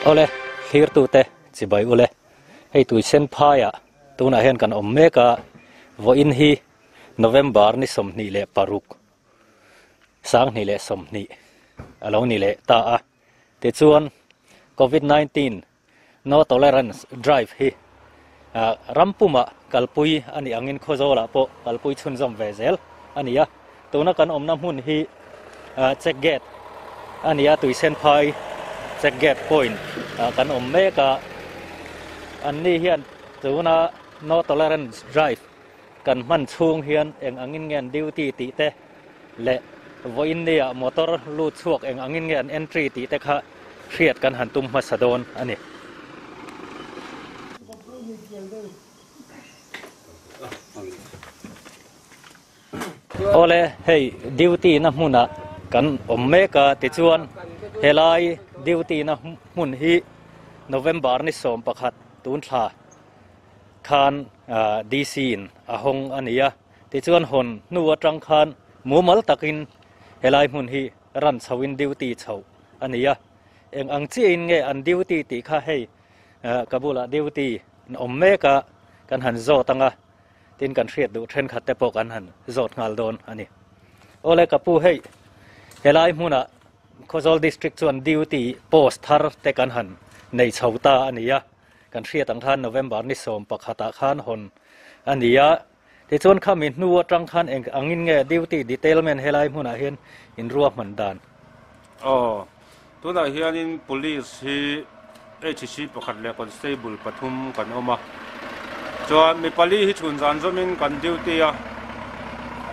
ole hlir tu te chi bai ule hei tu sen phaya tuna hen kan ommeka vo in hi November ni somni le paruk sang ni le somni alo ni le ta a te chuan COVID-19 no tolerance drive hi rampuma kalpui ani angin khozola po kalpui chunjom vezel ania tuna kan omna hun hi check gate ania tu sen phai check gate point kan ommeka anni hian tuna no tolerance drive kan man chung hian eng angin ngen duty ti te le voin nia motor lu chuak eng angin ngen entry ti te kha hriat kan han tum masadon ani ole hei duty na hmuna kan ommeka ti chuan helai duty na hmun hi November ni som pakhat tun thla khan DC in ahong ania ti chuan hon nuwa tang khan mumal takin helai hmun hi ran chawin duty chho ania eng ang chi in nge an duty ti kha hei kabula duty ommeka kan han zo tanga tin kan hriat du then khat te po kan han zot ngal don ani ole kapu hei helai hmuna Khozol district chuan duty post thar te kan han nei chhota ania kan hriat ang than November ni som pakhata khan hon ania ti chuan khamin nuwa tang khan eng angin nge duty detail men helai hmuna hian in ruwa man dan tuna hian in police hi HC pakhat le constable pathum kan oma chuan mi pali hi chun zan zomin kan duty a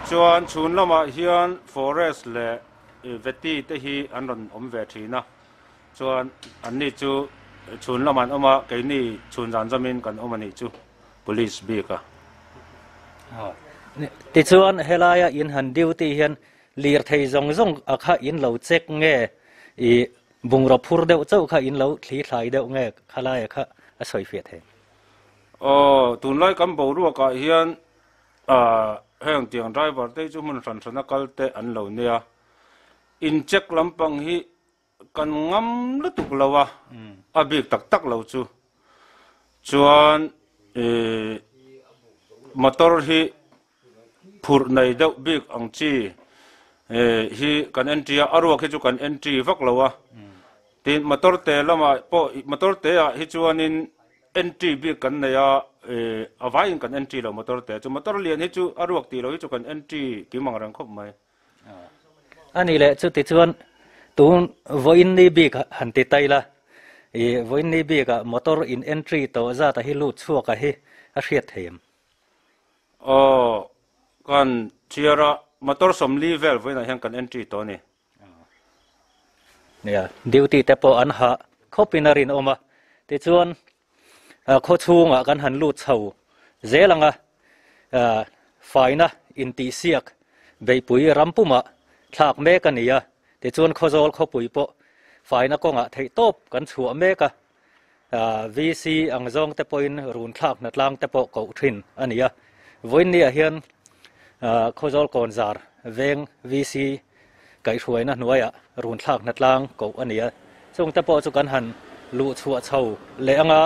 chuan chun lama hian forest le veti te hi an ron om ve thina chuan an ni chu chun laman oma ke ni chun zan zomin kan oma ni chu police bika ti chuan helaya in han duty hian lir thei zong zong akha in lo check nge I bungra phur deuh chau kha in lo thli thlai deuh nge khalaya kha a soi fiat he tun lai kam bo ru ka hian heng tiang driver te chu mun ran ran kal te an lo nia in check lampang hi kan ngam lutuk lawa abik tak tak lo chu chuan motor hi phur nei deuh bik ang chi hi kan entry arwa khi chu kan entry vak lawa tin motor te lama po motor te a hi chuanin entry bik kan neya avain kan entry lo motor te chu motor lian hi chu arwak ti lo hi chu kan entry ki mangrang khop mai ani le chu ti chuan tun voin ni bik han ti taila voin ni bik motor in entry to za ta hi lu chuak a hi a hriat theim kan chiara motor som level voina hian kan entry to ni nia duty te po an ha khopinarin oma ti chuan kho chunga kan han lu chho zelanga faina in ti siak beipui rampuma thlak me ka nia ti chuan khozol khopui po faina konga thei top kan chu meka VC angzong te poin run thlak natlang te po ko thin ania voin nia hian khozol konzar veng VC kai hruaina hnuaia run thlak natlang ko ania chung te po chu kan han lu chua chho le anga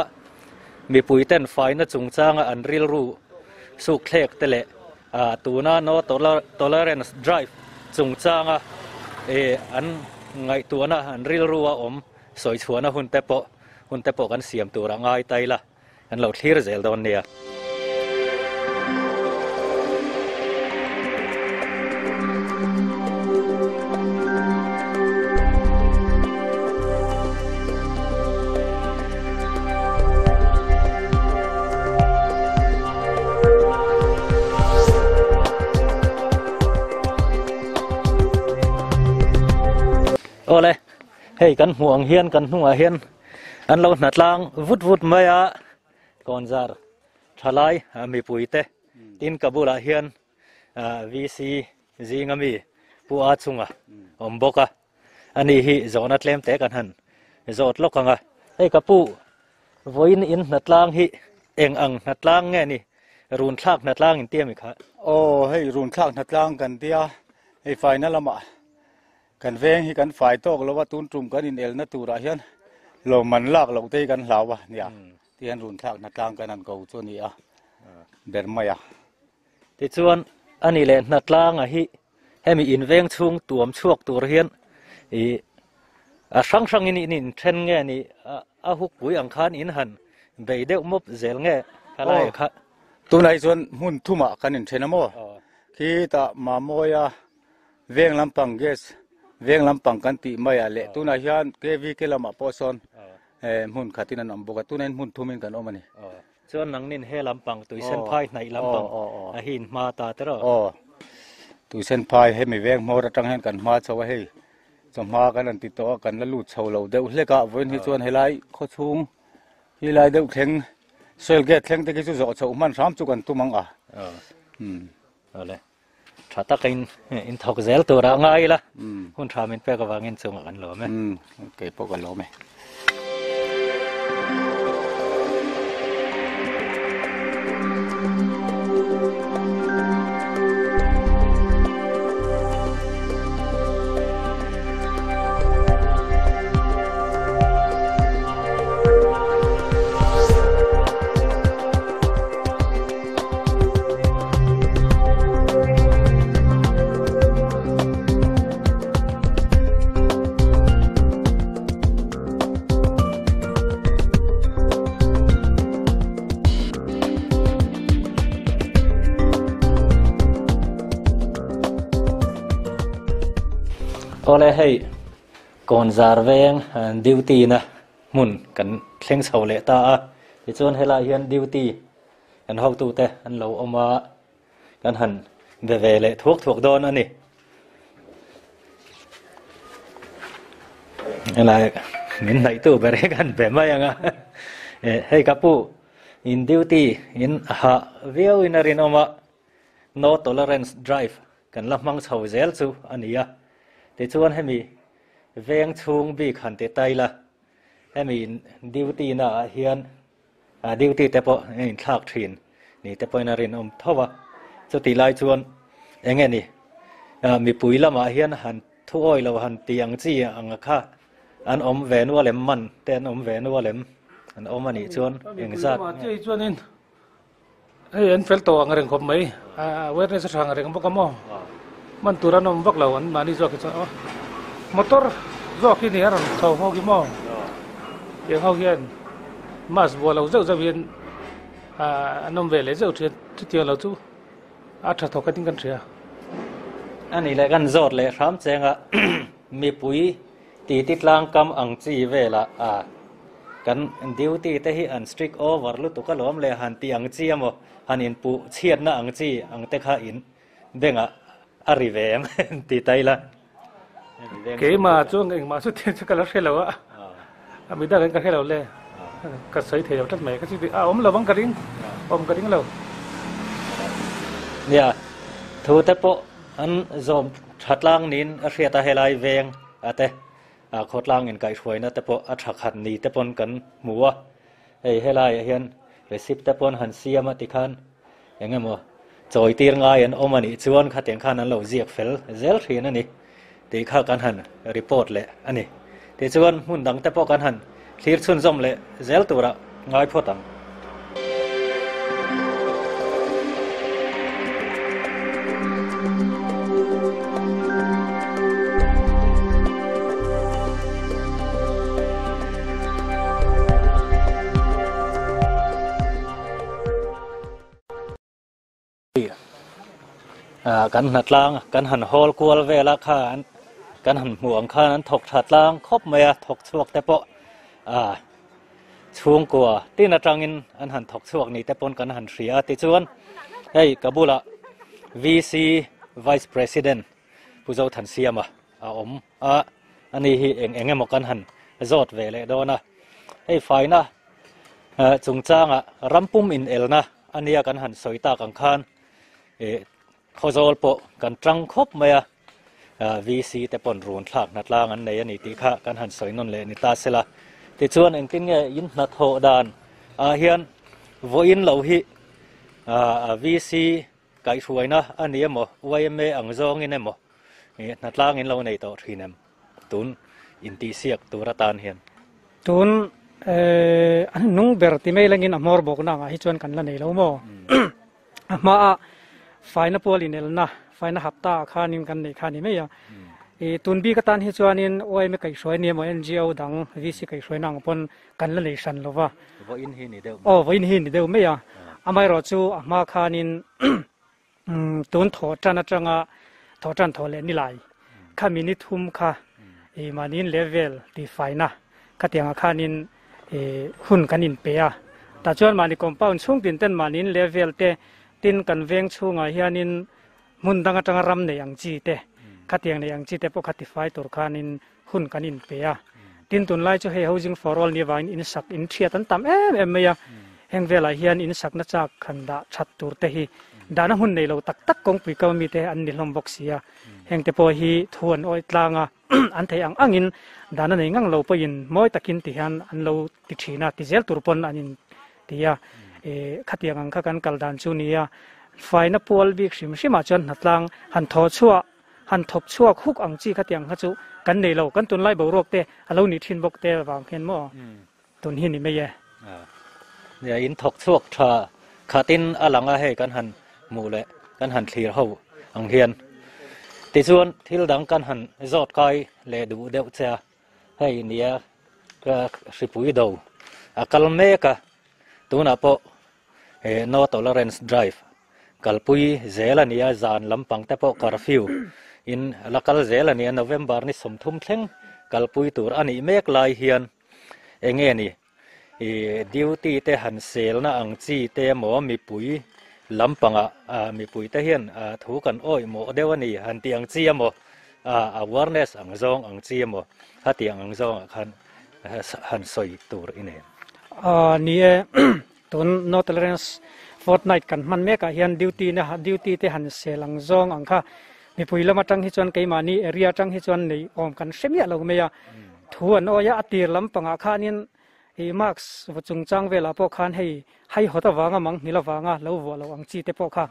mi puiten faina chungchanga an ril ru su khlek tele tuna no tolerance drive chungchanga an ngai tuana an ril ruwa om soi chuana hun te po kan siam tura ngai taila an lo thlir zel don nia ole hei kan huang hian kan hnunga hian an lo natlang vut maya konzar thalai mi puite tin kabula hian VC zingami pu'a chunga omboka ani hi zona tlem te kan han zot lokanga hei kapu voin in natlang hi eng ang natlang nge ni run thlak natlang in tiami kha hei run thlak natlang kan tia hei final lama kan veng hi kan fai tok lawa tun trum kan in el na tura hian lo man lak lo te kan hlawa nia ti han run thak na tlang kan an ko chu ni a ber maya ti chuan ani le na tlang a hi hemi in veng chung tuam chuak tur hian I a sang in then nge ni a huk pui ang khan in han bei deuh mop zel nge kalai kha tu nai chuan hun thuma kan in thena mo khi ta ma moya veng lampang ges veng lampang kan ti maya le tu na hian kv kelama poson mun khatin an amboka tu nen mun thumin kan omani chuan nang nin he lampang tuisen phai nai lampang a hin ma ta tero tuisen phai he mi veng mor atang hen kan ma chawa hei chama kan an ti to kan la lu chho lo deuh hleka voin hi chuan helai kho chung hi lai deuh thleng soil gate thleng te ki chu zo chho man ram chu kan tumang a ale thata kain in thok zel tura ngai la hun thamin pe ka wangin chung kan lo me ke po kan lo me ole hei kon zar veng duty na mun kan thleng chho le ta a ti chuan hela hian duty an ho tu te an lo oma kan han ve ve le thuak don ani hela min nai tu bere kan be mai anga hei kapu in duty in ha veo in arin oma no tolerance drive kan lamang chho zel chu ania te chuan hemi veng chung bi khan te tai la hemi duty na hian duty te po in thak thin ni te po na rin thowa chu ti lai chuan enge ni mi pui lama hian han thu oi lo han tiang chi anga kha an ve nu lem man ten ve nu lem an ani chuan eng zat chuan in hey en fel to angreng khop mai awareness thang reng bokamo man turan vak lo an mani zo ki motor zo ki ni aron so ho ki mo ye ho hian mas bo lo zo zo hian anom ve le zo ti lo chu a tha tho ka ting kan thia ani le kan zot le ram chenga mi pui ti titlang kam ang chi ve la kan duty te hi an strict over lu tu ka lom le han ti ang chi amo hanin pu chiat na ang chi ang te kha in benga ari veng ti tai la ke ma chuang eng ma su te chu kala khelo a ami da kan ka khelo le ka sai the tat me ka chi om lo bang ka ring lo nia thu te po an zom thatlang nin a hria ta helai veng ate khotlang in kai hruai na te po a thakhat ni te pon kan muwa ei helai hian receipt te pon han siama ti khan engemaw choi tir ngai an omani chuan kha teng khan an lo ziak fel zel thin ani te kha kan han report le ani te chuan mun dang te po kan han thlir chun zom le zel tura ngai photang kan hatlang kan han hol kwal vela khan kan han muang khan an thok thatlang khop maya thok chuak te po chung kwa tin atangin an han thok chuak ni te pon kan han hria ti chuan hei kabula VC Vice President puzo than siama ani hi engemaw kan han zot vele dona hei faina chungchanga rampum in elna ania kan han soita kan khan khozol po kan trang khop maya VC te pon run thak natlang an nei ani ti kha kan han soinon le ni ta sela ti chuan engkin nge in na tho dan hian voin lo hi VC kai hruaina ani emo YMA angzong in emo natlang in lo nei to thinem tun in ti siak turatan hian ตุนอันนุ่งเบอร์ติไม่ลังอินอมอร์บอกนะฮิจวนกันละเนี่ยแล้วโมมาไฟน่ะพอลินเอลนะไฟน่ะหับตาขานินกันเนี่ยขานี่ไม่ยาตุนบีก็ตันฮิจวนินโอ้ยไม่ไก่ช่วยเนี่ยมอ NGO ดังวิสิไก่ช่วยนางปนกันละเนี่ยฉันหรอวะว่าอินหินนี่เดียวโอ้ว่าอินหินนี่เดียวไม่ยาอาไม่รอจูมาขานินตุนถอดจันจังอ่ะถอดจันถอดเลยนี่ไหลข้ามีนิทุมค่ะมานินเลเวลที่ไฟนะข้าเตียงขานินหุ่นกันอินเปียแต่ชวนมานิคมเป้าช่วงตินเต้นมานินเลเวลเตตินกันเวงช่วงเฮียนินมุนดังจังรำในยังจีเตขัดยังในยังจีเตพวกขัดที่ไฟตัวขานินหุ่นกันอินเปียตินตุนไล่จะให้ housing for all นี่ว่าอินสักอินเทียตันตามไม่ยาแห่งเวลาเฮียนอินสักนักขันดาชัดตัวเตหีดานะหุ่นในเราตักกงปีก็มีเตอันนิลมบกเสียแห่งเตพอฮีทวนอ้อยตลางอันเทียงอังอินดานะในงังเราไปยินมอยตะกินที่ฮันอันเราติดชีนาติเซลตุรปนอันอินที่ยาขัดยังอังกันกัลดานจูนียไฟนับพอลบิกชิมาจนนัดลางหันทอชัวหันทบชัวคุกอังจีขัดยังขัดจูกันในเรากันตุนไล่บ่รกเตเราหนีทินบกเตวางเห็นมั้ตุนหินนี่ไม่แย่เนี่ยอินทกชวกชาขาตินอลังให้กันหันหมู่เลยกันหันทีเขาอังเฮียนติส่วนที่ดังกันหันจอดไกลเลยดูเดวเจ้าให้เนี่ยก็สิปุยดูกัลเมกะตัวน่ะพอno tolerance drive กัลปุยเจลเนี่ยจานลำปังแต่พอคาร์ฟิวอินลักลเจลเนี่ย November นี่สมทุ่มเท่งกัลปุยตัวอันนี้เมกลายเฮียนเองนี่ดิวตีเตหันเซลนะอังจีเตหมอมีปุ๋ยลำปังมีปุ๋ยเตเฮียนถูกันอ้อยหมอเดวนี่หันตีอังจีหมอawareness อังจงอังจีหมอฮัตตีอังจงหันสอยตัวอินเองนี่ตุน no tolerance fortnight กันมันเมกะเฮียนดิวตีนะดิวตีเตหันเซลังจงอังค่ะมีปุ๋ยละมาจังฮิจวนไกมานี่เอเรียจังฮิจวนในอมกันเสมียเราไม่ยาทวนอ้อยตีลำปังข้านินมาร์กส์วัจงจังเวลาพวกขันให้หัวตะวางมังนี่ละวางเราวัวเราอังจีเตพวกข้า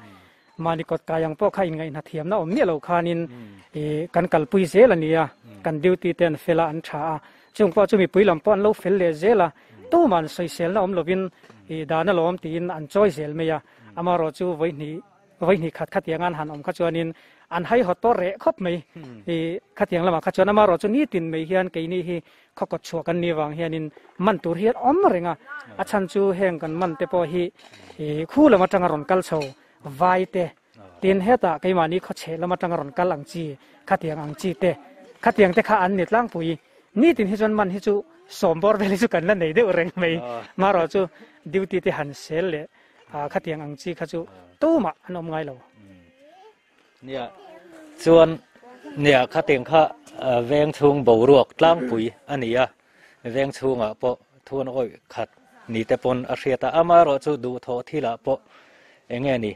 มานิกอดกายังพวกข้ายังไงนัดเทียมนะอมเนี่ยเราขันินกันกัลปุยเซลนี่กันดิวตีเตนเฟลอันชาจงพอจะมีปุยลำปอนเราเฟลเลเซละตู้มันใส่เซลนะอมลวินดานลอมตีนอันจอยเซลเมียอามารอจูไว้นี่ขัดยังงานหันอมขจวนินอันให้หัวโตเร่ครบไหมขัดยังละมาขจวนอามารอจูนี่ตินไม่เฮียนไกนี่เขาก็ชัวกันนี่วางเฮียนินมันตัวเฮียอมเรงอาชันจูแห่งกันมันเตปอฮีคู่ละมาจังรอนกัลโซไวเตตีนเฮตาไกมานี่เขาเชละมาจังรอนกัลอังจีขัดยังอังจีเตขัดยังเตข้าอันนิดล่างปุยนี่ตินฮิจวนมันฮิจูสมบูรณ์เวลิจุกันนั่นไหนเดือดเร่งไหมมารอจูดิวตีที่หันเซลเลยขัดยังอังจีขัดจูตู้มาอันอมไงเราเนี่ยส่วนเนี่ยขัดยังข้าเวงชุงบ่รวกล่างปุ๋ยอันนี้เวงชุงพอทวนอ้อยขัดนี่แต่ปนอาเซียตามารอจูดูทอที่ละพอเองนี่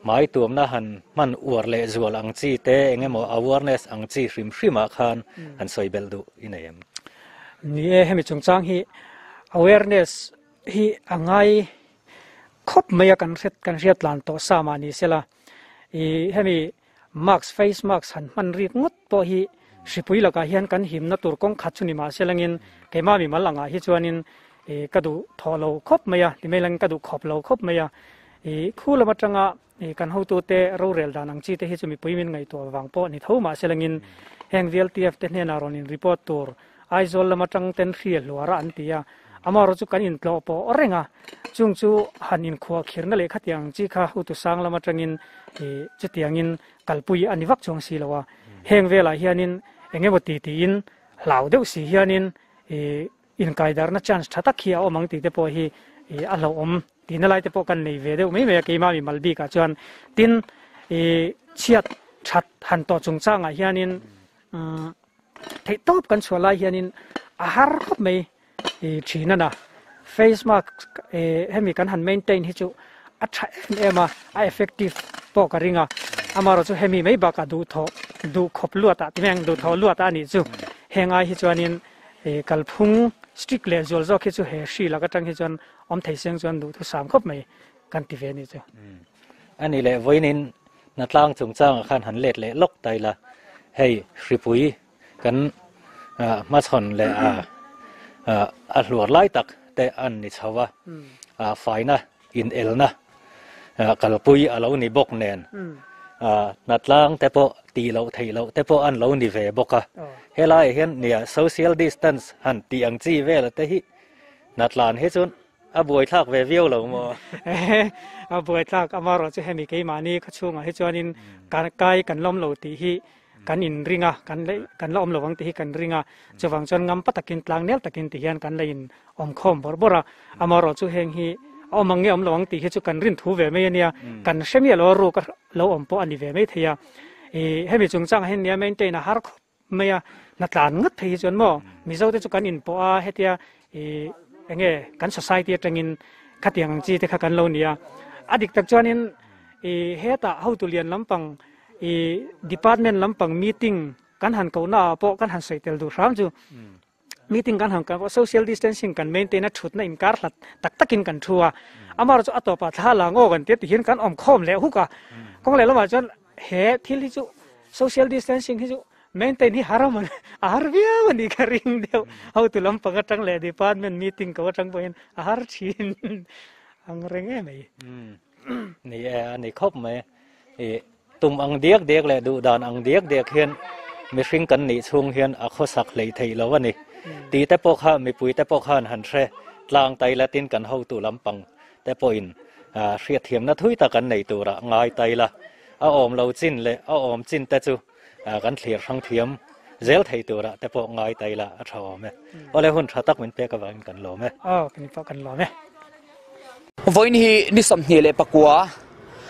หมายตัวนั้นหันมันอวดเลยจวลอังจีเตเองหมอ awareness อังจีริมขันหันสวยเบลดูอินเองนี่ให้มีจงจังฮี awareness ฮีอังไงคบไม่กันเสียดลานโตสามานี่เสละให้มี marks face marks หันมันเรียกงดพอฮีสิปุยละกาเฮียนกันหิมนัตุรกงขัดชุนิมาเสลังินเกมามีมาลังฮิจวนินกระดูทอเราคบไม่ยาที่ไม่ลังกระดูขอบเราคบไม่ยาคู่ละมาจังกันหูตัวเตะเราเรลดานังจีเตฮิจมีปุยมินไงตัววางปอนี่เท่ามาเสลังินแห่ง VLTF เตเนี่ยนารอนินรีพอร์ตตัวไอโซลละมาจังเต็นเรียลลัวระอันตียอามารู้จุกันอินกลอปอเรงจุงจูหันอินขวาเขียนนั่นเลยขัดยังจีข้าอุตุสังละมาจังอินจุดยังอินกัลปุยอันนี้วักจงสีละว่าแห่งเวลาเฮียนินเองบตีอินเหล่าเดียวสีเฮียนินอินไกดาร์นัชชันชัตเขียวมังตีเตปอฮีอัลลอมตีนั่นไรเตปอกันในเวเดียวไม่เมื่อกี้มามีมัลบีกัจจวนตินเชียดชัดหันต่อจงจ้างเฮียนินที่ตบกันชัวร์ไล่เฮียนินอาหารครบไหมชีนั่นนะเฟซมาให้มีการหัน maintain ให้จูอัตรามาeffective ปอกกระริงอามาเราจูให้มีไม่บักดูขบลวดที่แมงดูทอลวดนี่จูเฮงไอให้จวนินกัลพุง strict เลยจูให้จูเฮชีแล้วก็จังให้จวนอมไทยเสียงจวนดูทุกสามครบไหมกันที่เวนี่จูอันนี้แหละวันนี้นัดล่างจงจ้างขันหันเล็ดเลยลกไตละให้ริปุยกันมาชนเลย a hluar lai tak te an ni chawa faina in elna kalpui alo ni bok nen natlang te po ti lo thei lo te po an lo ni ve boka helai hian nia social distance han ti ang chi vel te hi natlan he chun a buai thak ve viau lo mo a buai thak amaro chu hemi ke mani khachunga he chuanin kan kai kan lom lo ti hi kan in ringa kan lom lo wang ti hi kan ringa chuwang chon ngam patakin tlang nel takin ti hian kan lein om khom borbora amaro chu heng hi omange om lawang ti hi chu kan rin thu ve me nia kan shemi lo ru ka lo om po ani ve me thia hemi chungchang hen nia maintain a har meya natlan ngat thei chon mo mizo te chu kan in po a hetia enge kan society atangin khatiang chi te kha kan lo nia adik tak chuanin heta how to lian lampang department lampang meeting kan han ko na po kan han seitel du ram chu meeting kan han ka social distancing kan maintain a thut na in kar hlat tak takin kan thua amar chu atopa thala ngo kan te ti hin kan om khom le huka kong le lama chon he thil hi chu social distancing hi chu maintain hi haram arbia mani karing deu how to lampang atang le department meeting ko atang poin har thin ang renge mai ni khop mai tum ang diak dek le du dan ang diak dek hian mi hring kan ni chung hian a kho sak lei thei lo ani ti te pok ha mi pui te pok han han thre tlang tai latin kan ho tu lampang te poin hriat thiam na thui ta kan nei tu ra ngai tai la a om lo chin le a om chin te chu kan thlir rang thiam zel thei tu ra te pok ngai tai la a thaw me ole hun tha tak min pe ka wang kan lo me kan po kan lo me voin hi ni som ni le pakua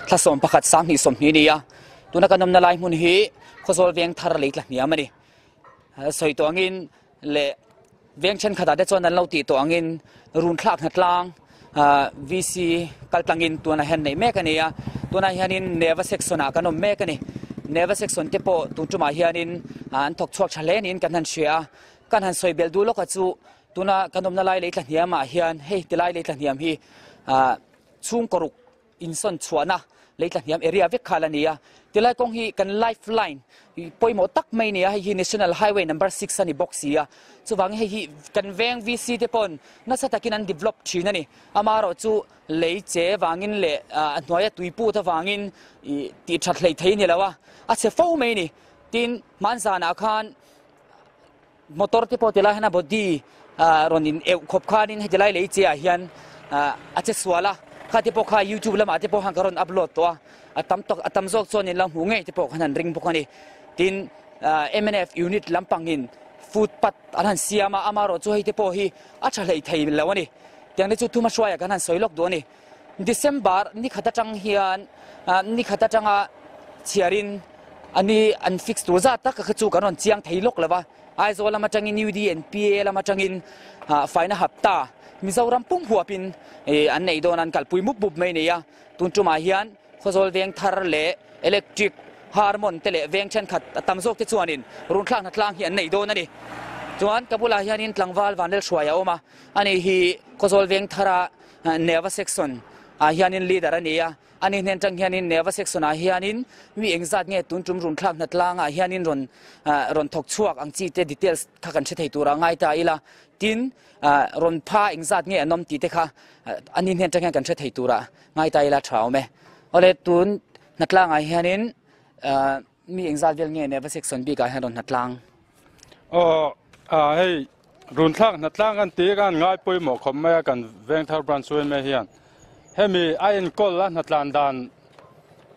thla som pakhat sam ni som ni nia tuna kanom na lai mun hi khozol veng thar le tla ni amani soi to angin le veng chen khada de chon an lo ti to angin run thlak na tlang vc kaltangin tuna hen nei mekania tuna hianin neva sectiona kanom mekani neva section te po tuntuma hianin an thok chuak thalen in kan han shia kan han soi bel du loka chu tuna kanom na lai le tla niama hian hei tilai le tla niam hi chung koruk inson chuana le tla niam area vek khalania tilai kong hi kan lifeline poimo tak mai nia hi national highway number 6 ani boxia chuwang hi kan veng vc te pon na sa takin an develop thina ni amaro chu leiche wangin le hnoya tuipu ta wangin ti that lei thei ni lawa a che fo mai ni tin manzana khan motor te po tela hana body ronin e khop khanin hetilai leiche a hian a che swala khati po kha youtube lama te po hangaron upload to atam zok chon in lam hunge te po khanan ring bokani tin MNF unit lampangin footpath anan siama amaro chu hei te po hi a thalei thei lawani tiang le chu thuma shwaya kanan soilok do ni December ni khata tang hian ni khata tanga chiarin ani an fix to za tak kha chu kanon chiang theilok lawa aizo lama tangin UDN PA lama tangin faina hapta mizoram pung huapin an nei don an kalpui mup bup mai neya tuntuma hian khozol veng thar le electric harmon tele veng chen khat tamzok te chuanin run thlang na tlang hi an nei don ani chuan kabula hianin tlangwal vanel shwaya oma ani hi khozol veng thara neva section hianin leader ania ani nen tang hianin neva section hianin mi engzat nge tuntum run thlang na tlang hianin ron thok chuak ang chi te details khakan che thei tura ngai ta ila tin ron pha engzat nge anom ti te kha ani nen tang kan che thei tura ngai ta ila thau me ole tun natlang hianin mi engzat vel nge neva section bi ka hanon natlang hei run thlang natlang an ti kan ngai poi mo khom me kan veng thar branch we me hian hemi a en kol la natlan dan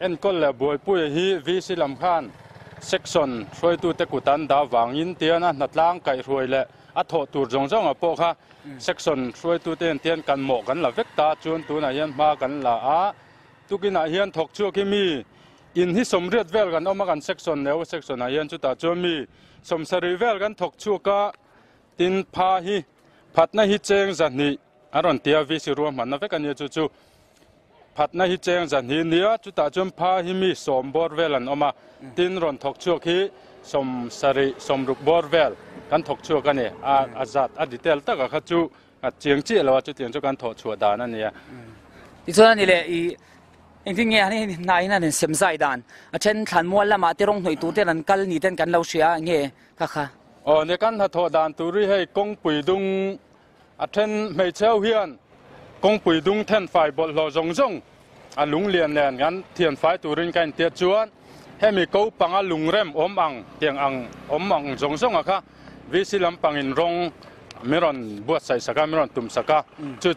en kol le boy pui hi vi silam khan section hroi tu te kutan da wangin tiana natlang kai hroi le a tho tur jong jong a po kha section hroi tu ten tian kan mo kan la vek ta chun tu na hian ma kan la a tukina hian thok chu ki mi in hi somriat vel kan oma kan section neu section a hian chu ta chu mi somsari vel kan thok chu ka tin pha hi phatna hi cheng za ni aron tia vi si ruam man na vek ani chu chu phatna hi cheng za ni nia chu ta chum pha hi mi som bor vel an oma tin ron thok chu ki somsari somruk bor vel kan thok chu ka ni azat a detail ta ka kha chu a cheng chi lawa chu tiang chu kan tho chu da na nia ti chuan ni le I engting nge ani nai na nen sem zai dan a chen than mual lama te rong hnoi tu te ran kal ni ten kan lo sia nge kha kha อ๋อในการหัดถอดานตุรีให้กงปุยดุงอัทเทนไม่เช่าเฮียนกงปุยดุงเทนไฟบอลหล่อจงจงอันลุงเลียนแลนกันเทียนไฟตุรินกันเตียจวนให้มีกูปังอันลุงเร็มอมอังเตียงอังอมอังจงจงอะค่ะวิสิลำปังอินรงมิรอนบวชใส่สกามิรอนตุมสกา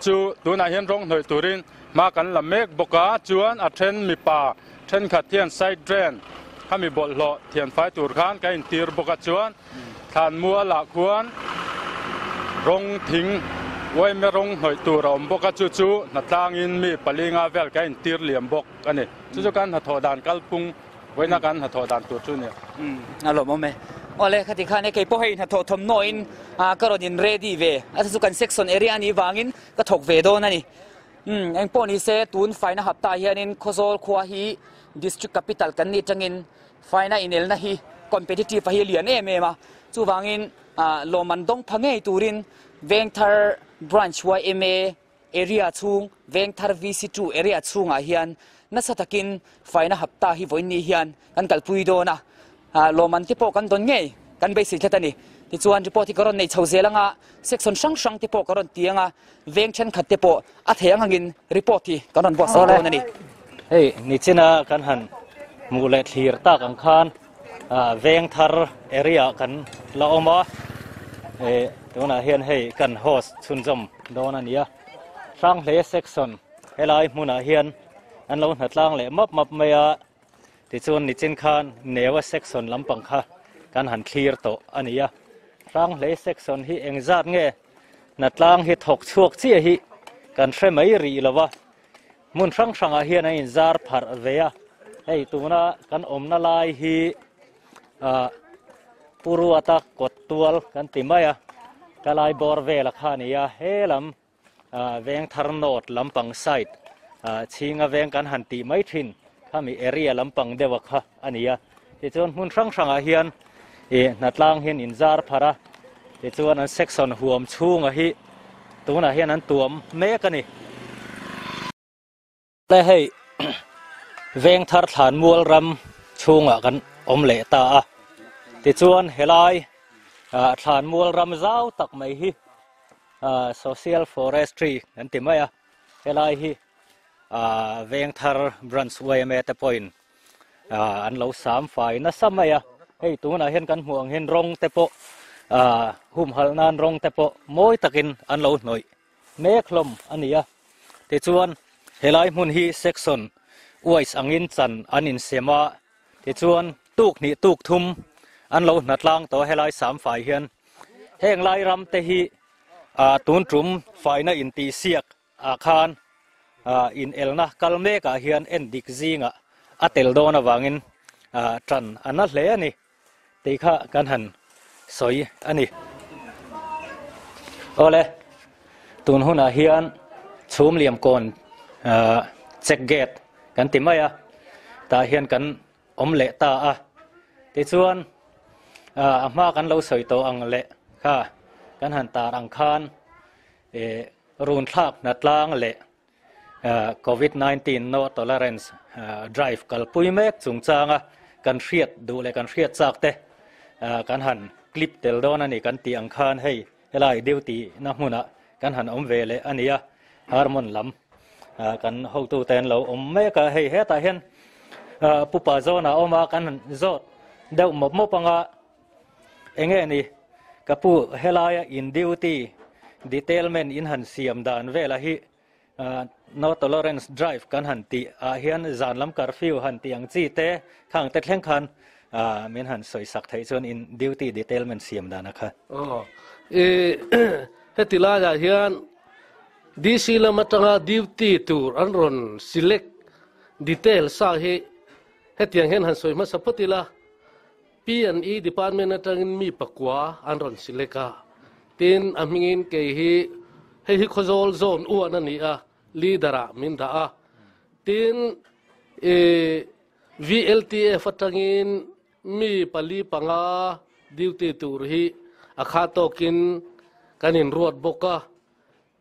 จู่ๆตัวนายเห็นรงหน่อยตุรินมากันลำเมกบกาจวนอัทเทนมีป่าเทนขัดเทียนไซด์เดรนถ้ามีบอลหล่อเทียนไฟตุรกันกันตีร์บกาจวนทานมัวละควรรงทิ้งไว้ไม่รงหน่อยตัวเราบกจู่ๆนัดทางอินมีปลิงอาเวลกันตีร์เหลี่ยมบกอันนี้จู่ๆกันหัดถอดานกัลปุงไว้นักการหัดถอดานตัวจู่เนี่ยอารมณ์มั้ยโอเลคติขานี่เคยพอให้หัดถอดทมโนอินก็รอดินเรดี้เวอันสุกันเซ็กซ์เอเรียนี้วางอินก็ถกเวโดนั่นนี่เอ็งพอนี่เซตูนไฟน่ะหับตาเฮียนินโคโซลคัวฮีดิสทริกแคปิตอลกันนี่จังอินไฟน่ะอินเอลนะฮีคอมเพติทีฟฮีเลียนเมมาจู่วางอินโลมันดงพังเงยตูรินเวงทาร์บรันช์วายเอเอเรียชุงเวงทาร์วีซีทูเอเรียชุงอาเฮียนนัสตักินไฟน่ะหับตาฮีวันนี้เฮียนกันกัลปุยโดนะโลมันที่พอกันโดนเงยกันไปสิเท่านี้ที่ชวนที่พอที่กรณีชาวเซลังอ่ะเซ็กชันช่างที่พอกรณีเตียงอ่ะเวงเช่นขัดที่พออัธยาศัยงินรีพอร์ตที่กรณีบอสโตนั่นนี่เฮ้ยนี่ชินะกันหันมูเลทีร์ตากังคานเวงทาร์เอเรียกันละอมาตัวน่ะเห็นให้กันโฮสชุนจมโดนอันนี้ช่างเลเซ็กชันเฮลัยมุน่ะเห็นอันเราหัดล่างเลยมับไม่อะที่ชวนนี่ชินคานเนวเซ็กชันลำปังค่ะกันหันเคลียร์โตอันนี้ร่างเลเซ็กชันที่เองจัดเงี้ยนัดล่างที่ถกชวกเสียที่กันใช่ไหมรีละวะมุนช่างอาเฮียนอินซาร์พาร์เวียไอ้ตัวน่ะกันอมน่าลายที่ปูรัวตากดตัวกันติมายะกันลายบอร์เวลข้านี่เฮลัมเวงทาร์โนดลำปังไซด์ชิงเวงกันหันติไม่ทินข้ามีเอเรียลำปังเดวะค่ะอันนี้ที่จนมุนช่างอาเฮียนนัดล่างเห็นอินซาร์พาระที่จวนนั้นเซ็กชันหัวมชูงฮิตัวน่ะเห็นนั้นตัวเมกันนี่แต่ให้เวงทาร์ฐานมัวรำชูงกันอมเละตาที่จวนเฮลัยฐานมัวรำเจ้าตักไม่ฮิsocial forestry นั่นติไม่เฮลัยฮิเวงทาร์บรันส์ไวเมตพอยน์อันเราสามฝ่ายนั่นสมัยเฮ้ยตัวน่ะเห็นกันห่วงเห็นรงเตปหุ่มหัลนานรงเตปมวยตะกินอันเราหน่อยเมฆลมอันนี้ที่ชวนเฮลัยมุนฮีเซ็กชันอวยสังอินจันอันอินเสมาที่ชวนตุกนี่ตุกทุมอันเราหนัดล่างตัวเฮลัยสามฝ่ายเฮียนแห่งไล่รำเตฮีตุนจุ่มฝ่ายน่ะอินตีเสียกอาคารอินเอลนะกัลเมกเฮียนเอ็นดิกซิงอัตเอลโดนวางินจันอันนั้นเลยนี่ตีข้ากันหันสวยอันนี้โอ้เลยตุนหุ่นเฮียนชูมเหลี่ยมโกนเช็คเกตกันติมายตาเฮียนกันอมเละตาที่ส่วนมากันเราสวยโตอังเละค่ะกันหันตาอังคารรูนทักนัดล่างเละCOVID-19 no tolerance drive กัลปุยเมกจุงจางกันเรียดดูเลยกันเรียดจากเตกันหันคลิปเตลโดนันนี่กันตีอังคารให้เวลาเดียวตีนักมุนะกันหันอมเวเลอันนี้ฮาร์มอนลำกันหกตัวเต็นเราอมเมกให้เฮตาเห็นปุปปาโซนะออกมากันโจดเดาหมบปังเองนี่กับผู้เฮลายอินดิวตี้ดีเทลเมนอินหันเสียมดานเวลาฮีno tolerance drive กันหันตีเฮียนจานลำการฟิวหันตีอังจีเตข้างเต็ดแข่งขันมีหันสวยสักไทยส่วนอินดิวตี้ดีเทลมันเสียมดานะคะเฮติลาจะเฮียนดีซีละมาตั้งดิวตี้ตัวอันรอน select detail สาเหตุเฮติยังเห็นหันสวยมาสัพพติละ P&E department ตั้งมีปักว่าอันรอน select ตินอามินเกฮีให้ฮิโคโซลโซนอ้วนนั่นนี่leaderมินดาตินVLTF ตั้งมีปลีปังดิวตี้ตัวฮีอาคาโตกินกันอินรวดบก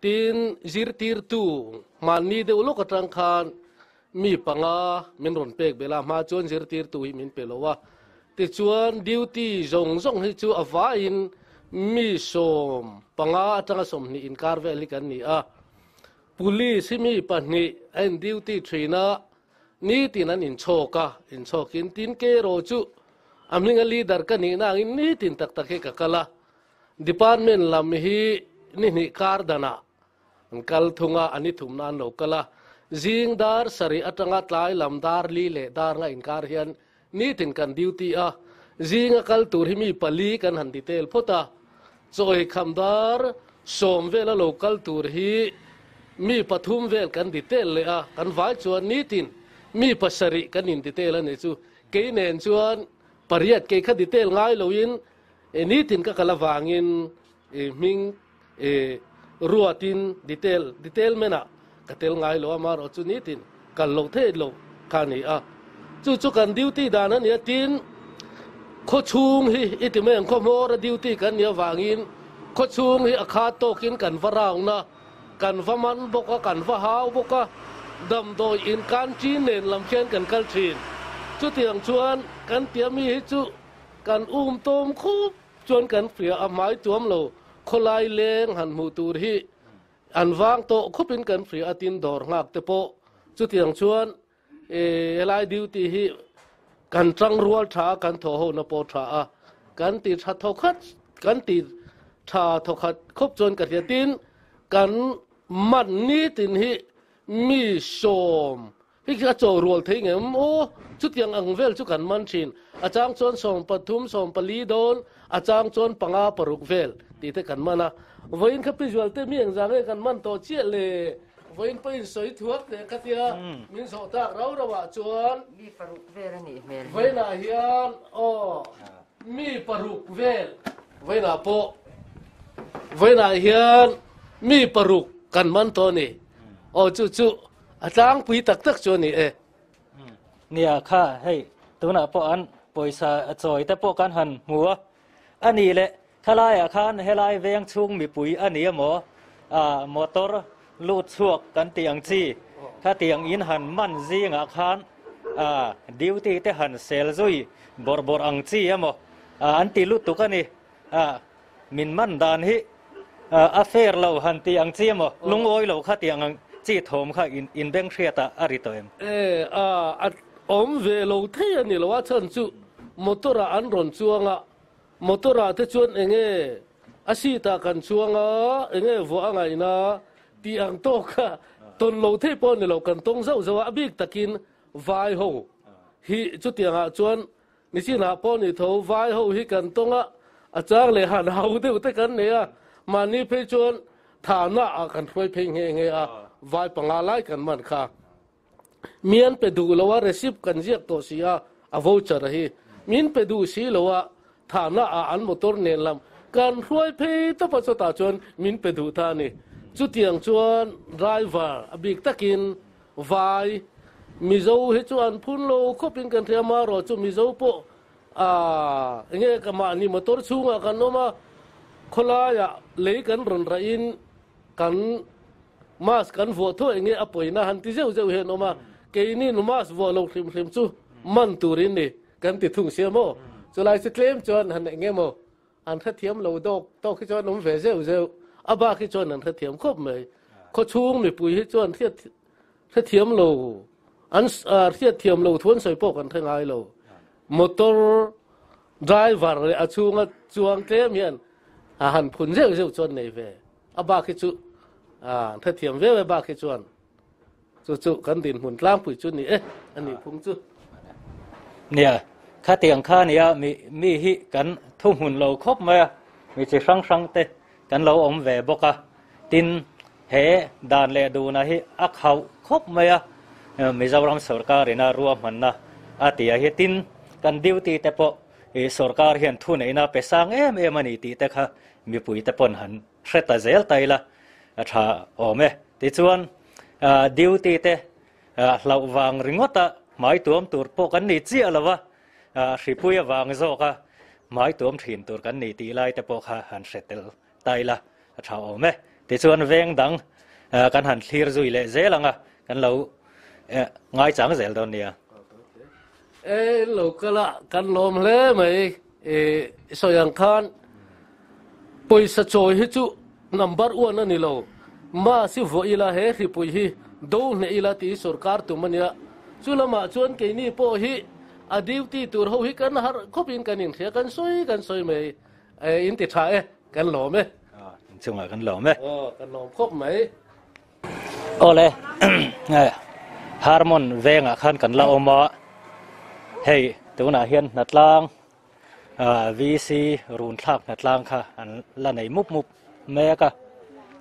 ตินจิรติรตูมันนี่เดวลกตั้งคานมีปังมินรอนเปกเวลามาจวนจิรติรตูมินเปลว่า ติชวนดิวตี้ส่งให้จูอวาอินมีสมปังอาจังสมนี่อินการเวลิกันนี่police มีปัญหาเอ็นดิวตี้ทรีน่านี่ที่นั้นอินโชกินตินเกโรจูอเมริกันลีดเดอร์กันนี่นะอินนี่ตินตักเฮกกะละ department ลำฮีนี่การดานะกัลทุงอันนี้ถุมนานโลกละจิงดาร์สรีอัตงัดลายลำดาร์ลีเลดาร์งอินการเฮียนนี่ตินกันดิวตี้จิงกัลตูริมีปลีกันหันดิเทลพุทธะโซยคำดาร์สมเวลโลกัลตูรีมีปฐุมเวลกันดิเทลเลยกันไว้ชวนนี้ตินมีปัสริกันอินดิเทลนี่จูเกย์เนนชวนปริยัติเกย์ขัดดิเทลง่ายโลยินนี่ตินก็กลาวางินมิงรัวตินดิเทลเมนะกเทลง่ายโลอามาร์จูนี่ตินกันโลเทโลกันนี่จูกันดิวตี้ดานั้นเนี่ยตินโคชุงฮิอิติเมงโคโมระดิวตี้กันเนี่ยวางินโคชุงฮิอาคาโตกินกันฝรั่งนะกันฟ้ามันบกกันฟ้าหาวบกดำโดยอินการจีนเนนลำเชียนกันกัลจีนจุดเตียงชวนกันเตียมีจุกันต้มคูบชวนกันเปลี่ยนไม้ตัวมโลคนลายเลงหันมูตูรีอันวางโตคุบินกันเปลี่ยนตินดอร์งักเตโปจุดเตียงชวนลายดิวตีฮีกันจังรัวชากันโถโหนโปชากันตีชาทคัดกันตีชาทคัดคุบชวนกันเตียตินกันมันนี่ตินฮีมีสมพี่ก็โจรวลทิ้งโอ้ชุดยังอังเวลชุกันมันชินอาจารย์ชวนสมปทุมสมปลีโดนอาจารย์ชวนปังอาปรุกเวลตีเตกันมันวันนี้ขับไปจวลเตมีอย่างจางกันมันโตเชี่ยเลยวันนี้ไปสวยทวดเนี่ยกันเตียมินโซตากเราระว่าชวนมีปรุกเวลนี่เมลวันนี้เฮียนโอ้มีปรุกเวลวันนี้โปวันนี้เฮียนมีปรุกกันมันโตนี่โอ้จูอาจารย์ปุยตักชวนนี่เนี่ยข้าให้ตัวน่ะพออันปอยซาจอยแต่พวกกันหันหัวอันนี้แหละข้าไล่อาคารให้ไล่เวียงชุงมีปุ๋ยอันนี้หมอมอเตอร์ลูดชวกกันเตียงจีข้าเตียงอินหันมันจีงอาคารดิวตีแต่หันเซลซุยบอร์อังจีหมออันตีลูดตุกันนี่มินมันดานฮิอาเฟร์เราหันเตียงจีหมอลุงโอยเราข้าเตียงจีโถมข้าอินเบงเชียตาอาริโตเอ็มเวลเทียนี่เราว่าฉันจูมอเตอร์อันรอนจวงมอเตอร์ที่ชวนเองอาศิตากันจวงเองวัวไงนะที่อังโตกตนเราเทียปนเรากันตรงเจ้าจะว่าบิกตะกินไวโฮฮิจุดที่งาจวนนี่สินาปนนี่เท่าไวโฮฮิกันตรงอาจารย์เลยหันหาวเดียวแต่กันเนี่ยมานี่เพจวนฐานะกันช่วยเพ่งเงยไวปังอะไรกันมันค่ะเมียนไปดูแล้วว่าเรซิปกันเรียกตัวเสียอโวจาร์ฮีเมียนไปดูสิแล้วว่าฐานะอันมอเตอร์เนลำการช่วยเพย์ตัวปัสสาวะจวนเมียนไปดูท่านี่จุดยังจวนไดรเวอร์บิกตะกินไวมิโซเฮจวนพุ่นโลคบเป็นกันเทียมารอจุมิโซโปเงี้ยก็มานี่มอเตอร์ชูงกันโนมาคนละอย่าเลี้ยกันรันไรอินกันมาสกันวัวทั่วเงี้ยอภัยนะฮันที่เจ้าเห็นออกมาเกยนี่นุมาสวัวลงคลิมจูมันตูรินนี่กันติดทุ่งเสียโมจุลัยสเคลมจวนหันเงี้ยโมอันทัดเทียมเราดอกตอกขึ้นจวนนุ่มเฟเซลเซลอาบ้าขึ้นจวนอันทัดเทียมครบไหมเขาชูงมีปุ๋ยขึ้นจวนเทียเทียมเราอันเทียเทียมเราทวนใส่ปกันทั้งไงเรามอเตอร์ไดรเวอร์เลยชูงจวงเทียมเห็นหันพุ่นเซลจวนในเวอาบ้าขึ้นจูถ้าเทียมเว้ยบ้าขึ้นจวนจุกันดินหุ่นล่างปุ๋ยจุนนี่อันนี้พุ่งจุเนี่ยข้าเตียงข้าเนี่ยมีฮิกันทุ่งหุ่นเราครบไหมมีจะสั่งเตะกันเราอมแหวบกะตินเฮดานเลดูนะฮิอักเขาครบไหมมิจฉารัมสรการเรน่ารวมมันนะอาทิตย์ฮิตินกันดิวตีแต่พอสรการเห็นทุนเองนะไปสร้างมันนี่ตีแต่ข้ามีปุ๋ยแต่ปนหันเสร็จแต่เซลไตละถ้าโอ้แม่ที่ชวนดิวตีเตเราวางริงวัตหมายตัวตัวพวกกันนี่เจียละวะสิปุยวางโซกะหมายตัวถิ่นตัวกันนี่ตีไล่แต่พวกหันเสร็จไตละถ้าโอ้แม่ที่ชวนเวงดังกันหันทีร์จุยเละเจลังกันเราง่ายจังเจลตอนนี้ lâu cả là căn lom lẽ mày soi ăn khan bồi sa trôi hết chú number one anh lâu mà si vội là hết thì bồi hi đâu này là tí sarkar tụi mình ya chú là mà chuan cái này po hi adiu ti tur ho hi kan har khopin kan in khia kan soi mày in ti tha kan lom chung là kan lom me kan lom khop mày ole harmon venga khan kan la oma hey tuna hian natlang VC run thak natlang kha an la nei mup me ka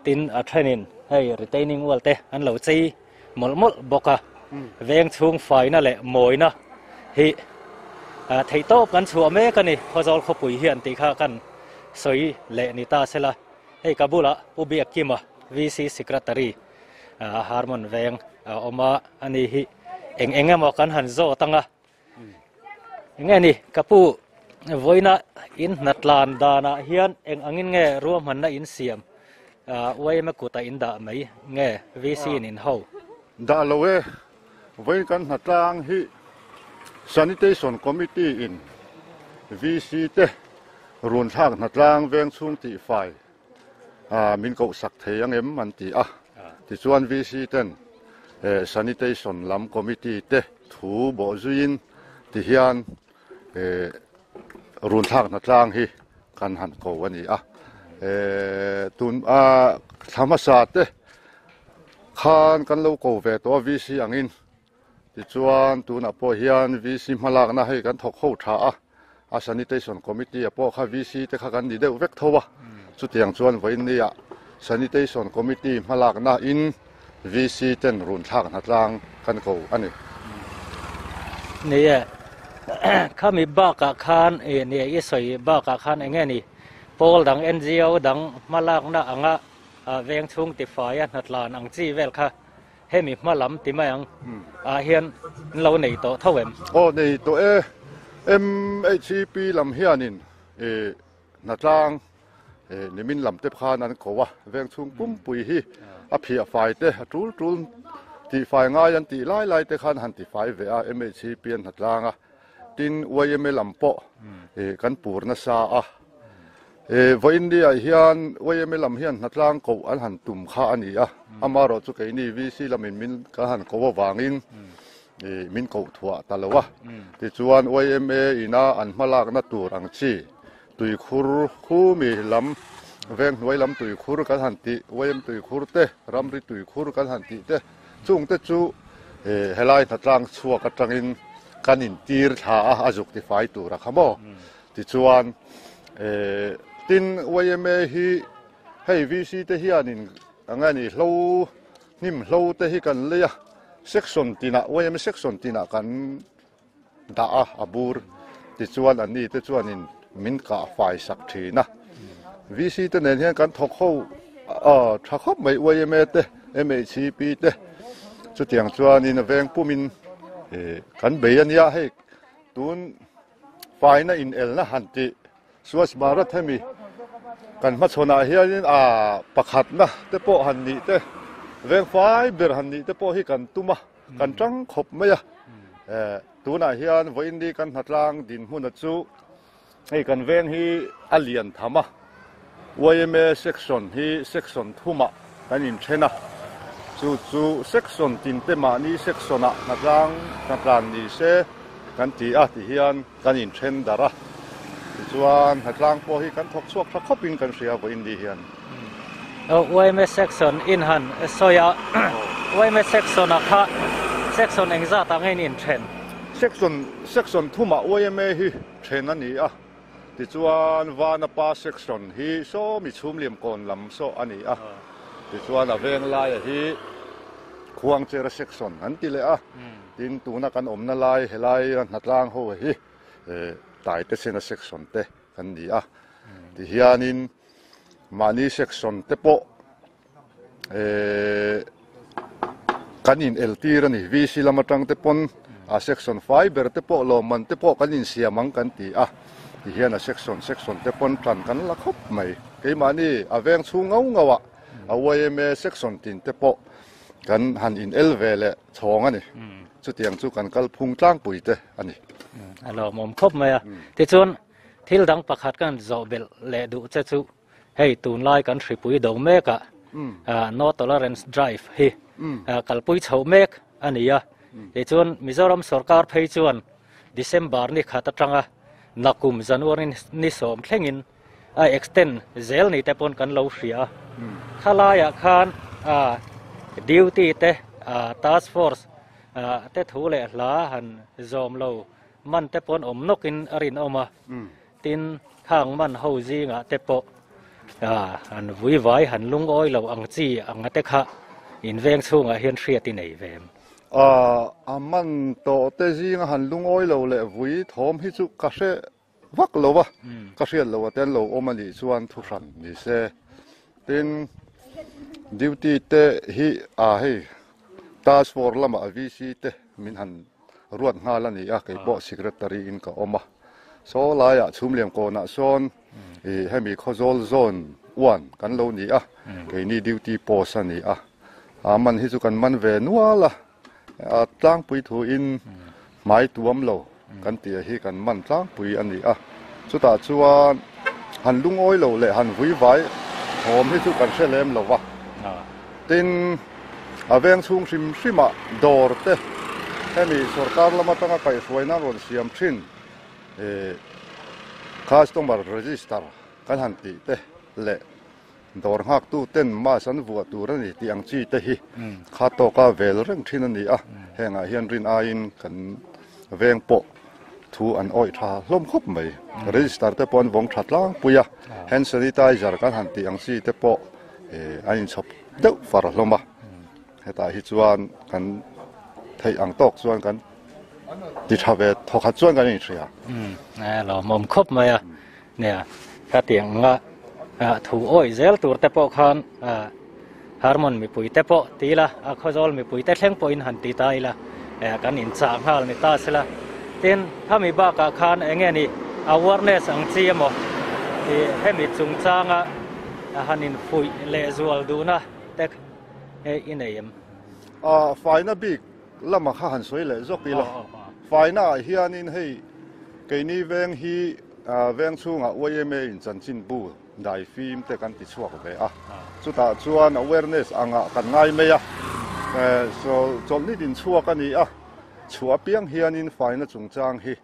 tin a training hey retaining wal te an lo chi mol boka veng chung fai na le moi na hi thei to kan chu me ka ni khozol khopui hian ti kha kan soi le ni ta sela hey kabula ubi akima VC secretary harmon veng oma ani hi eng mo kan han zo tanga nge ni kapu voina in natlan dana hian eng angin nge ruam han na in siam wai ma kuta in da mai nge VC in ho da lowe voin kan natlang hi sanitation committee in VC te run thak natlang veng chung ti fai min ko sak theyang em man ti ti chuan VC ten sanitation lam committee te thu bo zuin ti hian run thak natlang hi kan han ko ani tun thamasa te khan kan lo ko ve to VC angin ti chuan tun a po hian VC malak na hei kan thok ho tha sanitation committee a po kha VC te kha kan ni deuh vek thowa chu tiang chuan voin ni sanitation committee malak na in VC ten run thak natlang kan ko aniนี่ข้ามีบ้ากะคานเนี่ยอีสอยบ้ากะคานเงี้ยนี่โพลดัง NGO ดังมาลากนะอ่างเวียงชุงติฟ้านัดลานอังจีเวลค่ะให้มีมาล้ำติมายังเฮียนเราในโตเท่าเอ็มในโตMHP ลำเฮียนินนัดลางนี่มินลำเต็บคานั้นก็ว่าเวียงชุงปุ้มปุยฮีเพียไฟเตะจูลตีไฟง่ายยันตีไล่เตะขันหันตีไฟเวียMHP นัดลางตินวัยไม่ลำโปกันปูร์นซาวันนี้เฮียนวัยไม่ลำเฮียนนัดลางกูอันหันตุ่มข้าอันนี้อามาเราจุกนี่VCลำมินกันหันกูว่าวางินมินกูถั่วตลอดที่ชวนวัยไม่อินาอันมาลากนัดตัวรังชีตุยคูมีลำเวงวัยลำตุยคูกันหันตีวัยตุยคูเตะรำริตุยคูกันหันตีเตะจุงเตะจูเฮลัยนัดลางชัวกันจังอินกันอินตีร์ท่าอาจุกที่ไฟตัวรักขโมที่ชวนตินวัยเมฮีให้VCเตฮีอันนี้งั้นนี่เรานิ่มเราเตฮีกันเลยเซ็กชันตินะวัยเมเซ็กชันตินะกันด่าอาบูร์ที่ชวนอันนี้ที่ชวนนี่มินกาไฟสักทีนะVCเตเนี่ยกันทอกเข้าทักเข้าไม่วัยเมเตMHPเตจุดอย่างชวนนี่นะเวงผู้มินกันเบียนยาให้ตุนไฟน่ะอินเอลนะหันติสวัสบารัตให้มีกันมาชนะเฮียนี่ประคัดนะเตโปหันนี่เตเวงไฟเบอร์หันนี่เตโปให้กันตุ้มกันจังขบไหมตัวน่ะเฮียนวันนี้กันหัดล้างดินหุ่นจูให้กันเวงให้อเลียนทำวันเมื่อเซ็กชันให้เซ็กชันทุ่มกันอินเชนะจูเซ็กชันตินเตมานี่เซ็กชันหัดล้างนี่เสกันที่ที่เฮียนกันอินเชนดาระชวนหัดล้างพอให้กันทกสวกทักขบินกันเสียวันนี้เฮียนวัยเมื่อเซ็กชันอินหันสอยวัยเมื่อเซ็กชันค่ะเซ็กชันเองจะตั้งให้อินเชนเซ็กชันทุ่มวัยเมื่อฮีเชนนั่นนี่ที่ชวนวานาปาเซ็กชันฮีโซมีชุ่มเลี่ยมก่อนลำโซอันนี้ที่ชวนเวงลายฮีควงเจอเซ็กชันอันที่เลยดินตัวนักการอมนั่นลายเฮลายนัดล้างหัวฮีตายเตเซนเซ็กชันเตกันดีที่เฮียนินมานี่เซ็กชันเตโปกันอินLTรันี่VCลำมาจังเตปนเซ็กชันไฟเบอร์เตโปลมันเตโปกันอินเสียมังกันที่ที่เฮียนะเซ็กชันเตปนพลันกันละครบไหมกี่มานี่เวงชูเงาเอาไว้เมื่อเซ็กชันตินเตโป กันหันอินเอลเวลชองอันนี้จุดเตียงจุกันกัลพุงจ้างปุ๋ยเตอันนี้เราหมอมครบไหมอ่ะที่ชวนที่ดังประคัดกันจอบเบลเลดูเจ้าชูให้ตูนไล่กันทริปุ๋ยดงเมกะno tolerance drive เฮกัลปุ๋ยเฉาเมกอันนี้อ่ะที่ชวนมิโซรัมสรการเพย์ชวนDecember นี่ขัดจังอ่ะนักกุมจันวารินนิสอมเข่งอินextend เซลนี่แต่ปนกันเราเสียข้าลายคานduty เตtask force เตถูเล่ลาหันจอมเรามันแต่ปนอมนกินอรินออกมาตินข้างมันเฮาจีงะเตปหันวิไวหันลุงอ้อยเราอังจีอังเตคะอินเวงช่วงเฮียนเสียติไหนเวมมันโตเตจีงหันลุงอ้อยเราเลยวิทอมฮิจุกเสวักเราวะกเสเราเต้นเราอมันดีส่วนทุสันดีเสตินดิวตี้เตฮิให้task force ละมาวิสิเตมินหันรวดงานละนี่ไก่บ่ secretary อินก็ออกมาโซลายชุมเลียมโกนะโซนให้มีข้อโซลโซนอ้วนกันเรานี่ไก่นี่ดิวตี้โพสนี่มันฮิจุกันมันเวนัวละตั้งปุยถูอินไม้ตัวมเรากันเตียฮิกันมันตั้งปุยอันนี้สุดท้ายชวนหันลุงอ้อยเราเลยหันวิไว้หอมฮิจุกันเชลมเราวะตินเวงช่วงซิมาดอร์เตให้มีสรการละมาตั้งใจสวยน่ารอนเสียมชินข้าต้องมาเรจิสตาร์กันหันตีเตเละดอร์หักตู้เต้นมาสันวัวตูรันนี่ที่อังจีเตหิข้าโตก้าเวลเรื่องชินนี่แห่งเฮียนรินอาอินกันเวงโปทูอันอ้อยทาล้มคบไหมเรจิสตาร์เตปอนวงชัดล่างปุยแฮนด์ซานิไทเซอร์กันหันตีอังจีเตปอาอินชอบเด็กฟาร์ลงมาแต่ฮิจวนกันไทยอังตอกจวนกันดิชาเวทอขัดจวนกันนี่เชียเราหมอมครบไหมเนี่ยถ้าเตียงถูอ้อยเซลตัวแต่ปอคันฮาร์มอนมีปุ๋ยแต่ปอตีละข้อจอลมีปุ๋ยแต่เข่งปอินหันตีตายละกันอินสามฮาลมีตาสละเต็นถ้ามีบ้ากคันเองนี่ awareness อังซีมอให้มีจุงจางหันอินฟุยเลจวลดูนะแต่อินเอ็มไฟน่ะบิ๊กละมาข้าหันสวยเลยจกีละไฟน่ะเฮียนินให้เกนี่เวงฮีเวงช่วงว่ายังไม่อินจันจินบูได้ฟิล์มแต่กันติดช่วงไปสุดท้ายชวน awareness กันง่ายไหมจนนี่ดินช่วงกันนี่ชัวเปียงเฮียนินไฟน่ะจงจางฮี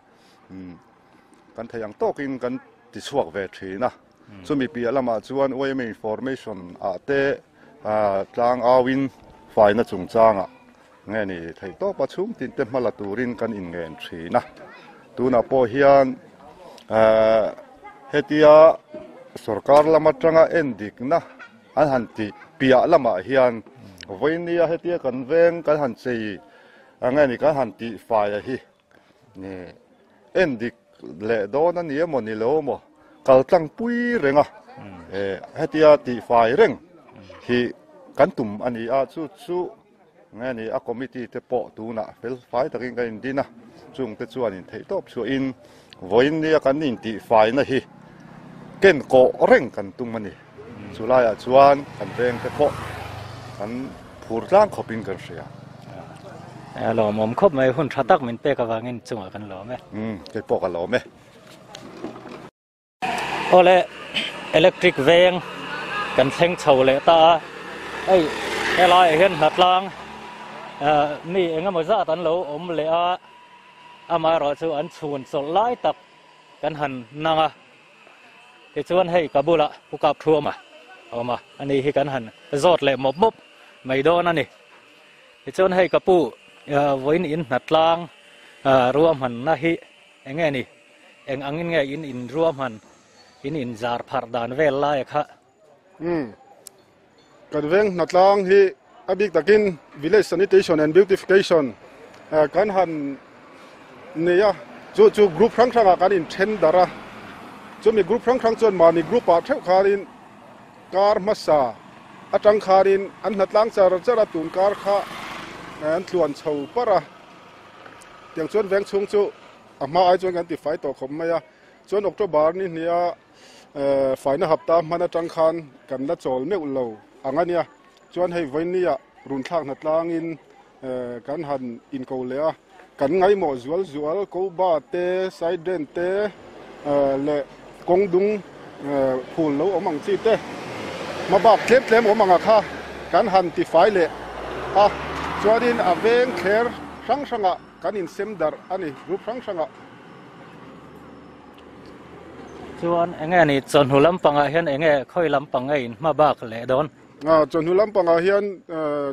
กันทยังโตกินกันติดช่วงเวทีนะส่วนมีปีละมาชวนว่ายังไม่ information เตจางอาวินไฟน่ะจงจางไงนี่ไทยโตประชุมติดเต็มมาละตูรินกันอินเงินทีนะตูน่ะพอเฮียนเฮติยาสรการละมาจังเอ็นดิกนะอันหันติปียละมาเฮียนวันนี้เฮติยากันเวงกันหันซีไงนี่กันหันติไฟฮีนี่เอ็นดิกเล่โดนั่นนี่มันนี่โลโมกัลตังปุยเร่งเฮติยาติไฟเร่งฮีกันตุ่มอันนี้สู้ไงนี่คอมมิตี้เตปอตูน่ะเฟลไฟตะกินกันดีนะจุงเตจวนอินเทตบชัวอินวันนี้กันอินติไฟนะฮีเก่นโกเร่งกันตุ่มมันนี่สุดท้ายจวนกันเร่งเตปอกันพูดร่างขบินกันเสียเราหมอมครบไหมหุ่นชัดตักมันเป๊กว่าเงินจุงกันหรอไหมเตปอกันหรอไหมโอ้เลยอิเล็กทริกเวงกันเซ็งเฉาเลยตาลอยเห็นหัดลางนี่เองก็มาจากตันเราเลยมารอชวนชวนสลายตักกันหันนางที่ชวนให้กับบุระผู้กับทัวมาเอามาอันนี้ให้กันหันจอดเลยมุบไม่โดนนั่นนี่ที่ชวนให้กับผู้วินอินหัดลางรวมหันนะฮิเองนี่เองอังไงอินรวมหันอินจาร์พาร์ดานเวลไล่ค่ะกันเวงนัดลางฮีอาบิกตะกิน village sanitation and beautification กันหันเนี่ยจู่กรุ๊ปครั้งกันอินเทนดาระจู่มีกรุ๊ปครั้งจนมามีกรุ๊ปป่าเท่าขารินการมัสซาอัจังขารินอันนัดลางจะระตุนการข้าอันทวนเฉาปะระอย่างจนเวงชงจู่มาไอจนกันติดไฟต่อขมไม่จนออกตัวบาร์นี่เนี่ยไฟน่ะหับตามมันจังคานกันละโจลไม่อุ่นเราอันนี้จวนให้วันนี้ รุนทางนัดลางอินกันหันอินเกาเลียกันไงหมอจวลกูบ้าเตไซเดนเตและกงดุงพูนแล้วอมังจีเตมาบักเคลมอมังอะค่ะกันหันติไฟเละจวดินอเวงเคร์สังสังะกันอินเซมดาร์อันนี้รูปสังสังะส่วนเองนี่จนหัวลำปังเฮียนเองค่อยลำปังไงมาบักเลยโดนจนหัวลำปังเฮียน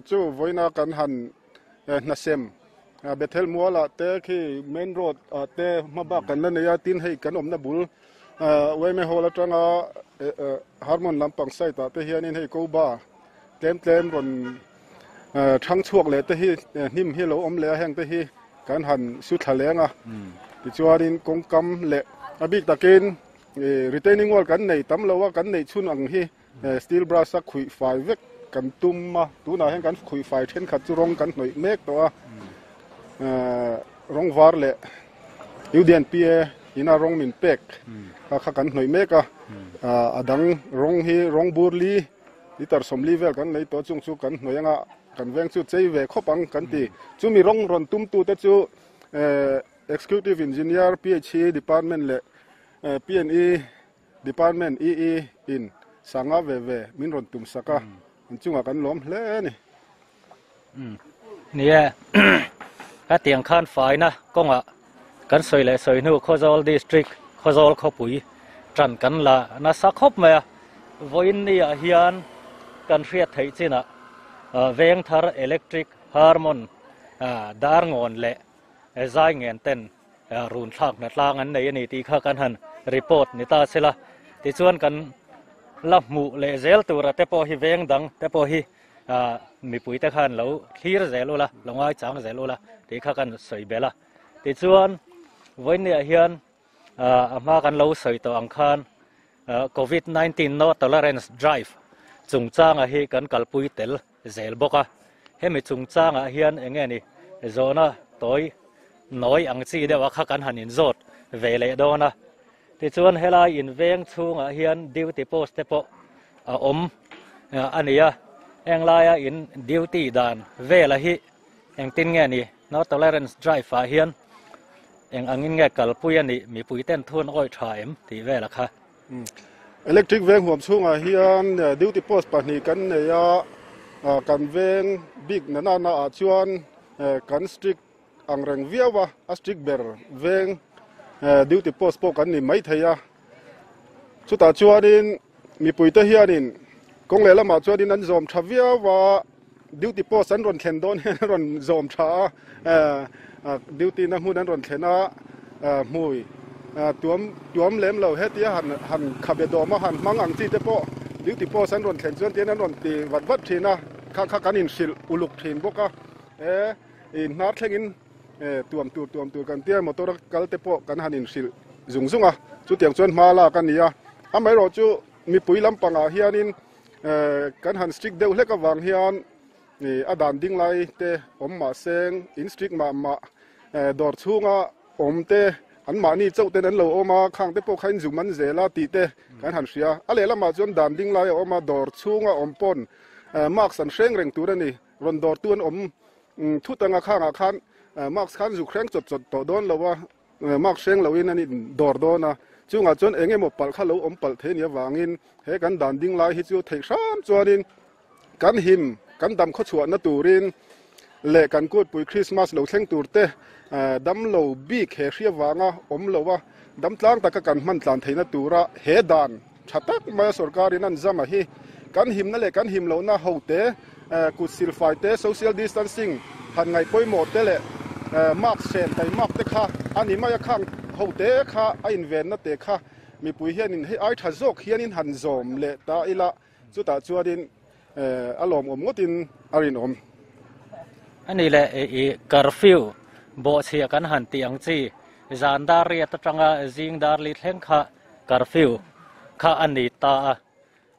จู่ไว้นากันหันนัเซมเบเทลมัวละเตะที่เมนโรดเตะมาบักกันนั่นเนี่ยตินให้กันนับบุลไว้ไม่หัวละจังฮาร์มอนลำปังไซต์เตะเฮียนให้กูบ้าเต็มรอนทั้งช่วงเลยเตะที่นิ่มที่เราเลี้ยแห้งเตะที่กันหันสุดทะเลติจวดินกงกำเละอบิกตะกินretaining wall กันในตั้มเราว่ากันในชุนอังฮีsteel brass สักขุยไฟเวกกันตุ้มมาตัวน่าเห็นกันขุยไฟเช่นขัดจุรงกันหน่อยเมกตัวรองวาร์เละยูเดียนเปียอินาร้องมินเป็กข้ากันหน่อยเมกอะดังร้องฮีร้องบูร์ลีนี่ตัดสมลีเวลกันในตัวจุงสุกันหน่อยยังกันแวงสุดใจเวคบังกันตีจูมีร้องรอนตุ้มตัวแต่จู executive engineer PhD department เละPNE department EE in sanga ve min ron tum saka chunga kan lom hle niเนี่ยก็เตียงข้านฝ่ายนะก็งะกันสวยเลยสวยนู่ข้อจอลดิสตริกข้อจอลข้อปุ๋ยจันกันละน่าสักครบไหมวันนี้เฮียนกันเรียดไทยจีน่ะเวงทาร์อิเล็กทริกฮาร์มอนดาร์งอนเละใจเงินเต้นรุนทางนัดลางอันไหนนี่ตีข้ากันหันรีพอร์ตนิตาเสละที่ชวนกันลับหมู่เลเซลตัวระแต่พอฮีเวงดังแต่พอฮีมีปุ๋ยแต่ขันแล้วที่เซลละลงไว้จังเซลละที่ข้ากันสวยเบล่ะที่ชวนวันนี้เฮียนมากันเราสวยตัวอังคารCOVID-19 no tolerance drive จงจ้างเฮียกันกัลปุยเตลเซลบอกให้มีจงจ้างเฮียนอย่างเงี้ยนี่โซน่าตัวน้อยอังซีเดียวข้ากันหันอินโซดเวเลโดนะที่ชวนเฮลาอินเวงช่วงเฮียนดิวตี้โพสเตปอันนี้เองลายอินดิวตี้ดานเวลาฮิเองตินเงี้ยนี่ no tolerance drive เฮียนเองอังเงี้ยกัลปุยนี่มีปุยเต้นทุนอ้อยถ่ายที่เวลาค่ะelectric เวงหัวช่วงเฮียนดิวตี้โพสปนี่กันเนี่ยกันเวงบิ๊กนั่นน่ะชวนกันสตริกอังเริงเวียวะสตริกเบอร์เวงดิวตี้โพสปกันนี่ไม่เทียสุดท้ายชวนดินมีปุ๋ยเทียดินกงเลยละมาชวนดินนั้นโจมชาเวียวะดิวตี้โพสันรอนเข็นโดนรอนโจมชาดิวตี้นั้นหูนั้นรอนเข็นมวยตัวมเล็มเราเฮตีหันขับเบดอมาหันมังอังจีเตปดิวตี้โพสันรอนเข็นชวนเตียนั้นรอนตีวัดทีนะข้ากันอินสิลอุลุกทีนบกอินนัดเล่งอินตัวกันเตี้ยมอเตอร์กัลเตปกันหันอินสิลจุงจุดเตียงชวนมาลากันนี่ทำไมเราจูมีปุ๋ยลำปังเฮียนินกันหันสตริกเดวเล็กกับวางเฮียนนี่อดันดิ้งไลเตมาเซงอินสตริกมาดอร์ชูงเตอันมานี่เจ้าเตนั้นเรามาข้างเตปขันจุมันเจลาตีเตกันหันเสียอะไรละมาจนดันดิ้งไลมาดอร์ชูงปนมาร์กสันเชงเร่งตัวนี่รอนดอร์ตัวทุตังข้างอาคารมาร์กขันจุแข็งจดต่อโดนเราว่ามาร์กเชงเราอินนี่ดอร์โดนะจุงอาจนเองหมดปัลข้าเราปัลเทนี่วางอินเฮกันดันดิ้งไลฮิจูเทคซ้ำจวนอินกันหิมกันดำข้าวชวนนตูรินเละกันกูดปุยคริสต์มาสเราเช่งตูร์เตดำเราบีเขเชียวางเราว่าดำตลางตะกันมันตานเทนตูระเฮดันชัดตักมาสุรการินันจามาฮีกันหิมนั่นแหละกันหิมเราหน้าหูเตกูซิลไฟเตโซเชียลดิสแทนซิ่งหันไงป่วยหมดเตเลยมาร์กเซนไตมาร์กเตค่ะอันนี้มาอยากข้างหูเตค่ะไออินเวนนั่นเตค่ะมีปุยเฮียนินให้ไอทัศกเฮียนินหันโจมเละตาอีละจุดตาจวดินอารมณ์งดอินอารินอันนี้แหละการฟิวบ่เชียกันหันเตียงจีจานดารีตจังจิงดารีเท่งค่ะการฟิวค่ะอันนี้ตา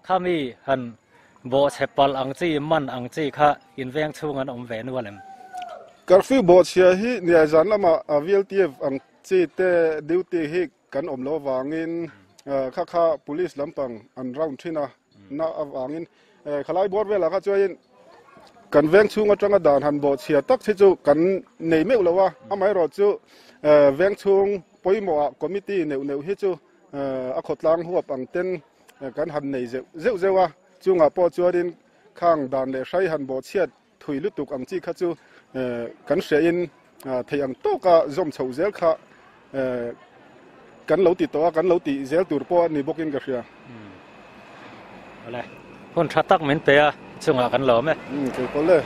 ข้ามีหันบ่เชปลอังจีมันอังจีค่ะอินเวงช่วงนั้นเวนวันเลมการฟิวบ่เชียฮีเนี่ยจานละมาวิลตีฟอังจีเตดิวตีฮีกันโลวางินข้า police ลำปังอันราวที่น่ะวางินขลายบอร์เวลาข้าช่วย กันแวงชุงจังด่านหันบ่เชียตักที่จูกันในเมลว่าอไม่รอจูแวงชุงปอยหมอคอมมิตี้เนวให้จูอขดล้างหัวปังเต้นกันหันในเจ้าว่าจูงปอจวดินข้างด่านเลยใช้หันบ่เชียถุยลุตุกอังจีข้าจูกันเสียอินเทียงโตก็จอมเฉาเซลข้ากันเหลาติดตัวกันเหลาติเซลตูร์ปอนี่บอกกินกันเสียอะไรคนชัดตักเหม็นเปียช่วงกันเหลาไหมคือคนเลย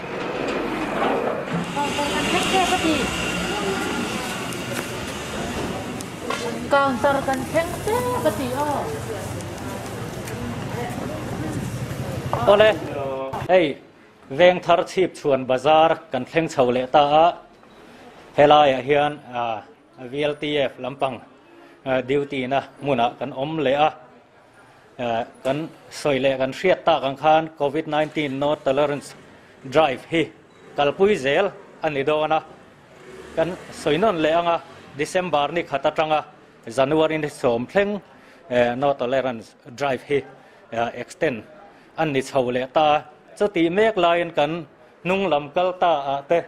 Càng tar kan theng te bati o. Ole, hey, veng thar chip chuan bazar kan theng chho le ta a helai hian VLTF lampang duty na muna kan om le a kan soi le kan hriat ta kan khan COVID-19 no tolerance drive hi kalpui zel ani do na kan soinon le anga December ni khata tanga January ni som thleng no tolerance drive hi extend an ni chho le ta chuti mek lain kan nung lam kal ta a te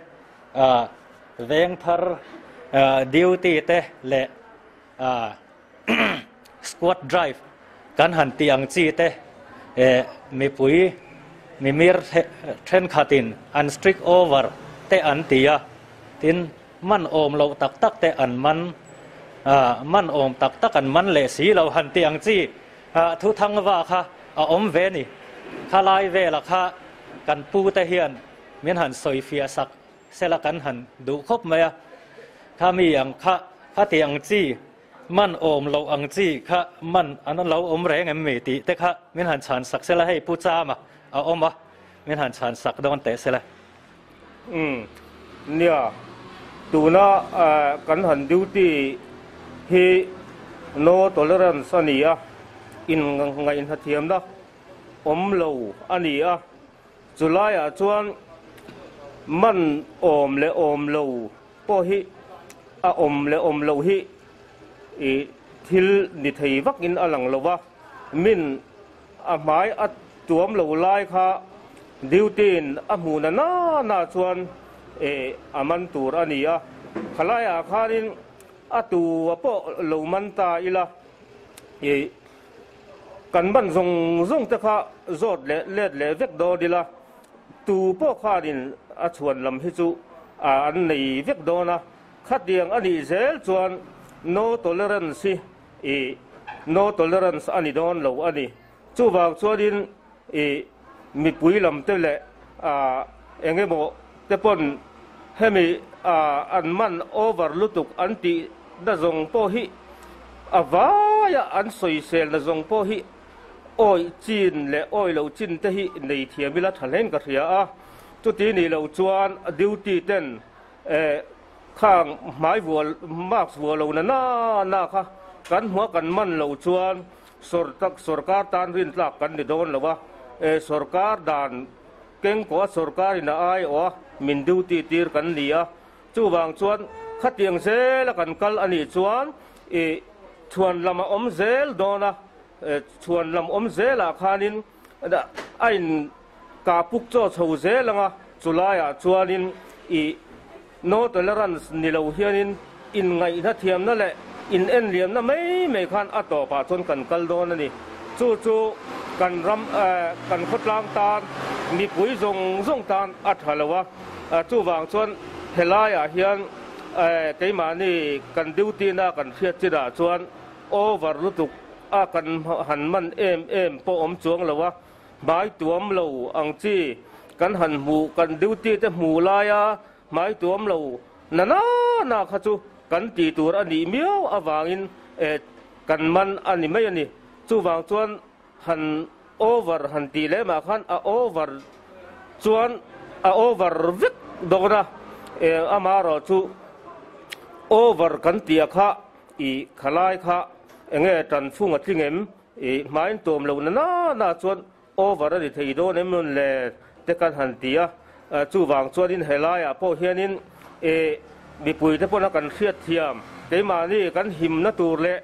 veng thar duty te le squad drive kan han tiang chi te mi pui mi mir then khatin an strict over te an tia tin man om lo tak tak te an man om tak tak an man le si lo han tiang chi thu thang wa kha om ve ni kha lai ve la kha kan pu te hian mian han soi fia sak sela kan han du khop maya kha mi yang kha tiang chi man om lo ang chi kha man an lo om reng em me ti te kha mian han chan sak sela hei pu cha ma om ma mian han chan sak don te sela nia tu na kan han duty hi no tolerance ania in ngai in hathiam da om lo ania July a chuan man om lo po hi a om lo hi e thil ni thei vak in alang lowa min a mai a tuam lo lai kha duty a huna na chuan aman tur ania khalaya khanin atu apo lo man ta ila kan ban zong te kha zot le vek do dila tu po kharin a chuan lam hi chu an nei vek do na khatiang ani zel chuan no tolerance no tolerance ani don lo ani chu wak chuanin mi pui lam te le engemo te pon hemi an man over lutuk anti da zong po hi avaya an soi sel da zong po hi oi chin le oi lo chin te hi nei thiamila thalen ka thia a chu ti ni lo chuan duty ten khang mai wol max wol lo na kha kan hua kan man lo chuan sarkar tan rin tlak kan ni don lo wa sarkar dan keng ko sarkar ina ai o min duty tir kan lia chu wang chuan khatiang zel kan kal ani chuan chuan lama om zel dona chuan lam om zela khanin da ain ka puk cho chho zelanga chulaya chuanin no tolerance ni lo hianin in ngai na thiam na le in en liam na mai khan ato pa chon kan kal don ani chu kan ram kan khotlang tan mi pui zong tan athalawa chu wang chuan helaya hian keima ni kan duty na kan thiat chira chuan over lutuk kan han man em po om chuang lawa bai tuam lo ang chi kan han mu kan duty te mu la ya mai tuam lo na kha chu kan ti tur ani miao awangin kan man ani mai ani chu wang chuan han over han ti le ma khan over chuan over vik dogna amaro chu over kan tia kha khalai kha enge tan funga tlingem main tom lo na chuan over ani thei do nem le te kan han tia chu wang chuan in helaya po hianin mi pui te pona kan hriat thiam keima ni kan him na tur le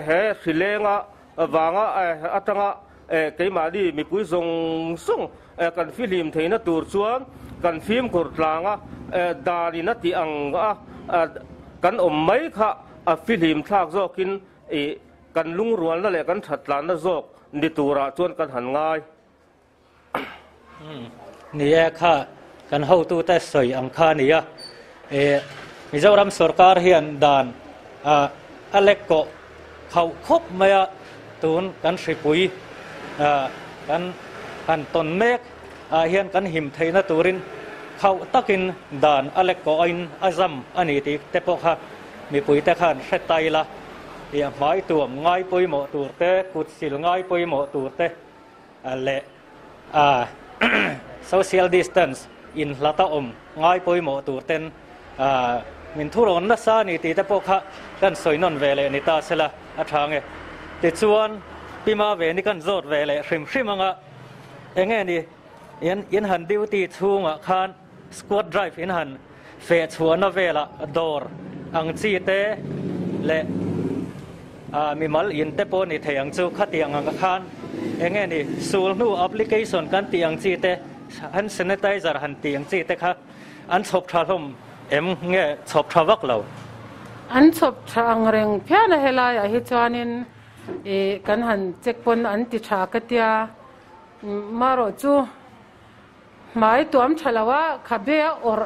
he silenga wanga atanga cái mà đi mi pui zong sung kan film thấy nó tur chuan kan phim kur tlang đa đi nó ti ang kan mấy kha film thak zo kin kan lung rual na le kan that lan na zok ni tura chuan kan han ngaiนี่ค่ะกันเฮาตู้แต่สวยอังคานี่มิจรัมสุรการเฮียนดานอเล็กโกเขาคบมาตูนกันสิปุยกันต้นเมฆเฮียนกันหิมไทยนะตูรินเขาตักินดานอเล็กโกอินอาซัมอันนี้ที่แต่พวกค่ะมีปุยแต่ขันเสตายละไม้ตัวง่ายปุยหมอตูเตกุดสิลง่ายปุยหมอตูเตเละ social distance in lata ngai poi mo tur ten min thuron na sa ni ti te pokha kan soinon vele ni ta sela athange ti chuan pima ve ni kan zot vele hrim hrimanga enge ni in han duty chunga khan squad drive in han fe chuana vela dor ang chi te le mi mal in te po ni theyang chu khatiang ang khan enge ni sul nu application kan tiang chi te an sanitizer han tiang chi te kha an chop thalom em nge chop thawak lo an chop thang reng phiana helai a hi chuanin kan han checkpoint an ti tha ka tia maro chu mai tuam thalawa khabe or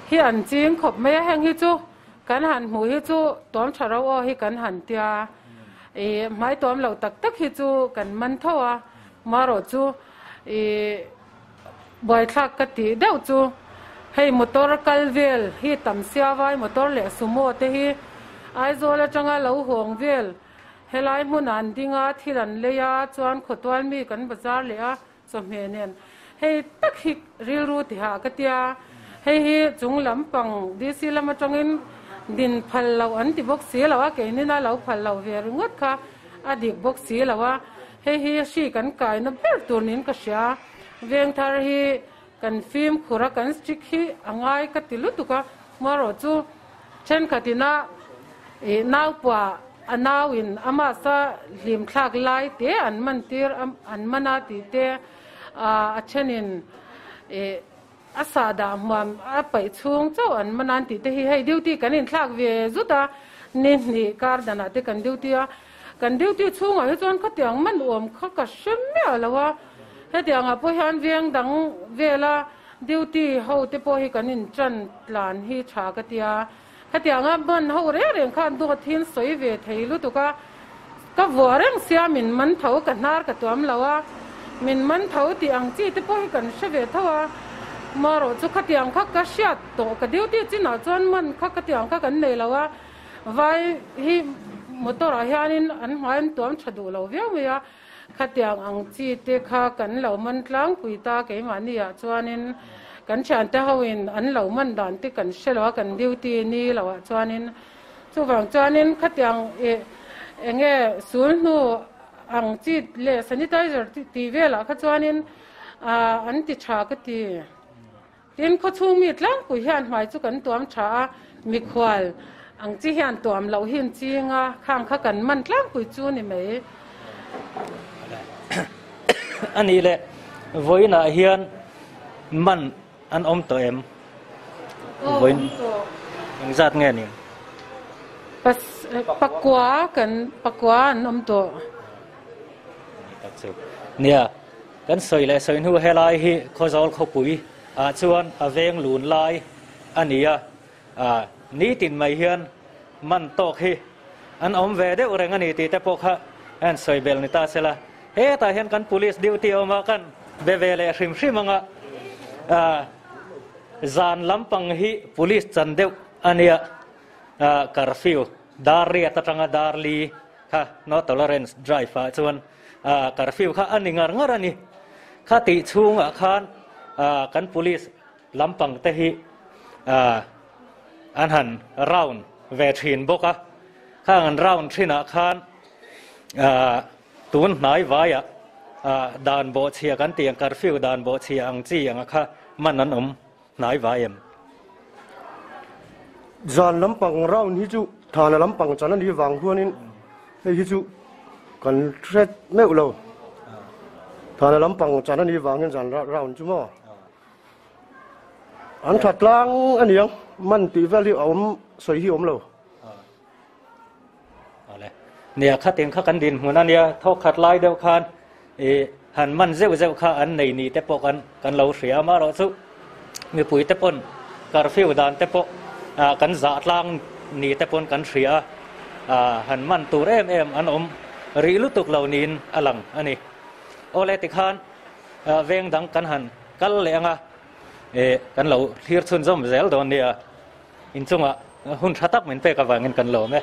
hi an ching khop me hang hi chu kan han mu hi chu tuam tharawa hi kan han tia mai tuam lo tak tak hi chu kan man thawa maro chu boy thak ka ti deuh chu hei motor kalvel hi tam sia vai motor le sumo te hi aizola tanga lo hong vel helai mun an dinga thiran leya chuan khotwal mi kan bazar le a somhenen hei tak hi ril ru ti ha ka tia hei hi chung lampang dc lama tangin din phal lo an ti box si lo a ke ni na lo phal lo ve rungot kha adik box si lo wa hei hi si kan kai na ber tunin ka sha veng thar hi kan film khura kan stick hi angai ka tilu tuka maro chu chen khatina naw pa anawin ama sa lim thlak lai te an man tir an mana ti te a chenin asada mam a pai chung chaw an manan ti te hi hei duty kan in thlak ve zuta ni kar dana te kan duty a kan duty chung a hi chuan khatiang man kha ka shem me alawa hetiang a po hian viang dang vela duty ho te po hi kanin tran plan hi tha ka tia hetiang a ban ho re reng khan du thin soi ve theilu tuka ka voreng sia min man tho ka nar ka tuam lawa min man tho ti ang chi te po hi kan she ve thawa maro chu khatiang kha ka shat to ka duty china chuan man kha ka tiang kha kan nei lawa vai hi motor a hianin an hmain tuam thadu lo veu me ya khatiang ang chi te kha kan lo man tlang pui ta ke mani ya chuanin kan chan ta hoin an lo man dan te kan shelo kan duty ni lo chuanin chu wang chuanin khatiang enge sul nu ang chi le sanitizer ti vela kha chuanin an ti tha ka ti tin kho chung mi tlang pui hian hmai chu kan tuam tha mi khwal ang chi hian tuam lo hin chinga khang kha kan man tlang pui chu ni maiอันนี้แหละวันน่ะเฮียนมันอันตัวเอ็มวันยังจัดเงี้ยนี่ปักกว่ากันปักกว่าอันตัวเนี่ยกันสวยเลยสวยหัวเฮลัยฮีเขาจะเอาเขาปุ๋ยชวนเวงหลุนลายอันนี้นี่ติดไม่เฮียนมันโตฮีอันเวเดอเรงอันนี้ตีแต่พวกเขาอันสวยเบลนิตาเสละแต่เห็นกัน police duty ออกมากันเบเวเลริมริมังจานลำปังฮี police จันเดวอันนี้curfew ดารีตัดงาดาร์ลีค่ะ no tolerance drive ชวนcurfew ค่ะอันนี้งารันนี่ค่ะติชุงคันกัน police ลำปังเตฮีอันหัน round เวทีนบกค่ะอัน round ที่นักคันตุนนายไว้ดานโบเชียกันเตียงการฟิวดานโบเชียอังจีอย่างค่ะมันนั้นนายไว้จานลำปังเรานี่จูฐานลำปังจานนั้นที่วางหัวนี่ไอ้ที่จูกันเทรดไม่อุโล thà là lắm bằng chán anh đi vàng nhân dàn rau chứ mà anh thật lang anh nhang mình tí value ống sợi hi ống lâuเนี่ยข้าเตียงข้ากันดินหัวนั้นเนี่ยทอกขัดลายเดียวกันหันมันเจ้าข้าอันไหนนี่แต่ปกันเราเสียมาเราสุมีปุ๋ยแต่ปนการฟิวดานแต่ปกันจัดล่างนี่แต่ปนกันเสียหันมันตัวเอ็มอันรีลุตุกเหล่านี้อลังอันนี้โอเลติคานเวงดังกันหันกันเลยงะกันเราเทียร์ชุนจอมเซลโดนเนี่ยอินจุงอ่ะหุ่นชัตักเหมือนเปกับว่าเงินกันเราไหม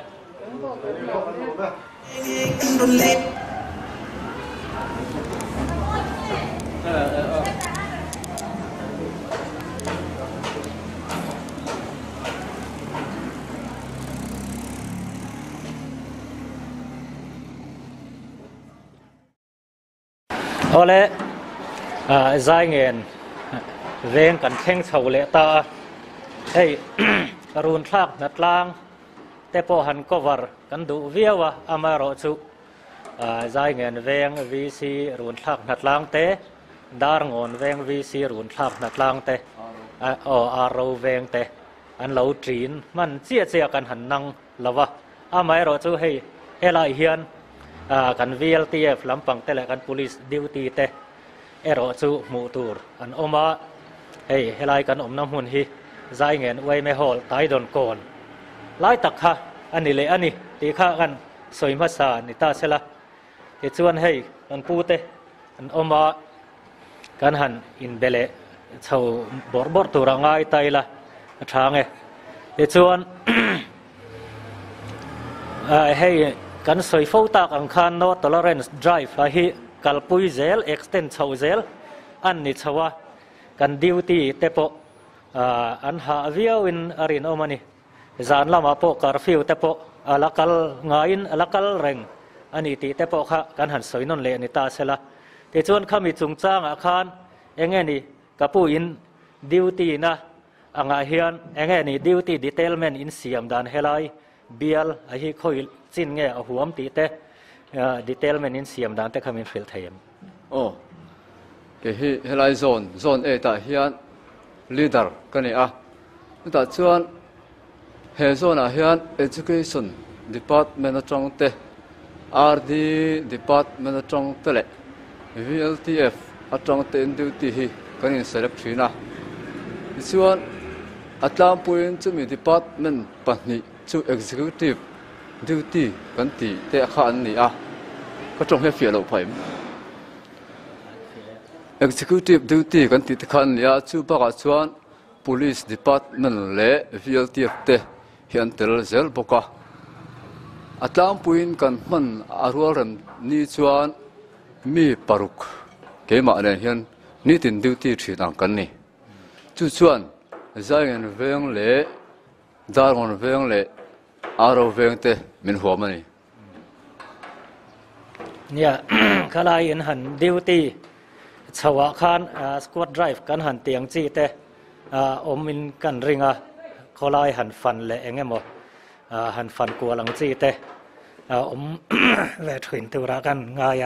โอเลใจเงินเร่งกันแข่งเฉาเลตาเฮ้ยรุนทากนัดล่างแต่พอหันก็วาร์กันดูเวียวอามาโรจุใจเงินเวงวีซีรุนทากนัดล่างเตะดาร์งอนเวงวีซีรุนทากนัดล่างเตะอารูเวงเตะอันเหลาจีนมันเจียกันหันนังละวะอามาโรจุให้เอลาเฮียนกันวีเอลทีเอฟลำปังเตะกัน police duty เตะเอโรจูมูตูร์อันอมาเฮ้ยไล่กันน้ำหุ่นฮีใจเงินไว้ไม่หอลตายโดนก่อนไล่ตักค่ะอันนี้เลยอันนี้ตีข้ากันสวยมาสานิตาเสละที่ชวนให้กันพูดเตอันอมากันหันอินเบลชาวบอร์ตัวง่ายตายละทางที่ชวนให้กันสวยฟูตักอังคารโนตลอเรนส์ไดรฟ์ให้กัลปุยเซลเอ็กซ์เทนชาวเซลอันนี้ชาวกันดิวตี้เตปอันหาวิวอินอารินอมานีจานละมาปกการฟิวเตปอลักลงายินอลักลเร่งอันนี้ตีเตปค่ะกันหันสวยนนเลนิตาเสละที่ชวนข้ามีจุงจ้างอาคารเองนี่กับผู้อินดิวตี้นะอ่างเฮียนเองนี่ดิวตี้ดีเทลเมนอินเสียมดานเฮลัยเบียลไอ้ที่คอยจินเงาหัวมตีเตดีเทลเมนอินเสียมดานเตข้ามีฟิลเทียมโอ้เฮลัยโซนเอตาเฮียนleader กันนี่แต่ชวนเฮโซน่ะเฮียน education department ตรงเต RD department ตรงเตเลย VLTF ตรงเต duty กันนี่ select นะชวนอัตราปุ่นจะมี department ปัจจุบันจู executive duty กันที่เตะขันนี่ก็ตรงให้เฟียเราไป executive duty กันติดขันเนี่ยชูปากชวน police department เล่ VLTF เตะเฮียนเตลเซลบอกว่าอัตราปุ่นกันมันอารวารันนี่ชวนมีปารุกเกี่ยมาเนี่ยเฮียนนี่ติด duty ที่ต่างกันนี่ชูชวนใจเงินเวงเล่ดาร์งอนเวงเล่อารวเวงเตะมินหัวมันนี่เนี่ยขลายอินหัน dutyชาวคานสควอตไดรฟ์กันหันเตียงจีเตอมินกันริงขลายหันฟันเลยเองมั้งหันฟันกัวหลังจีเตเวทหินตัวรักันง่าย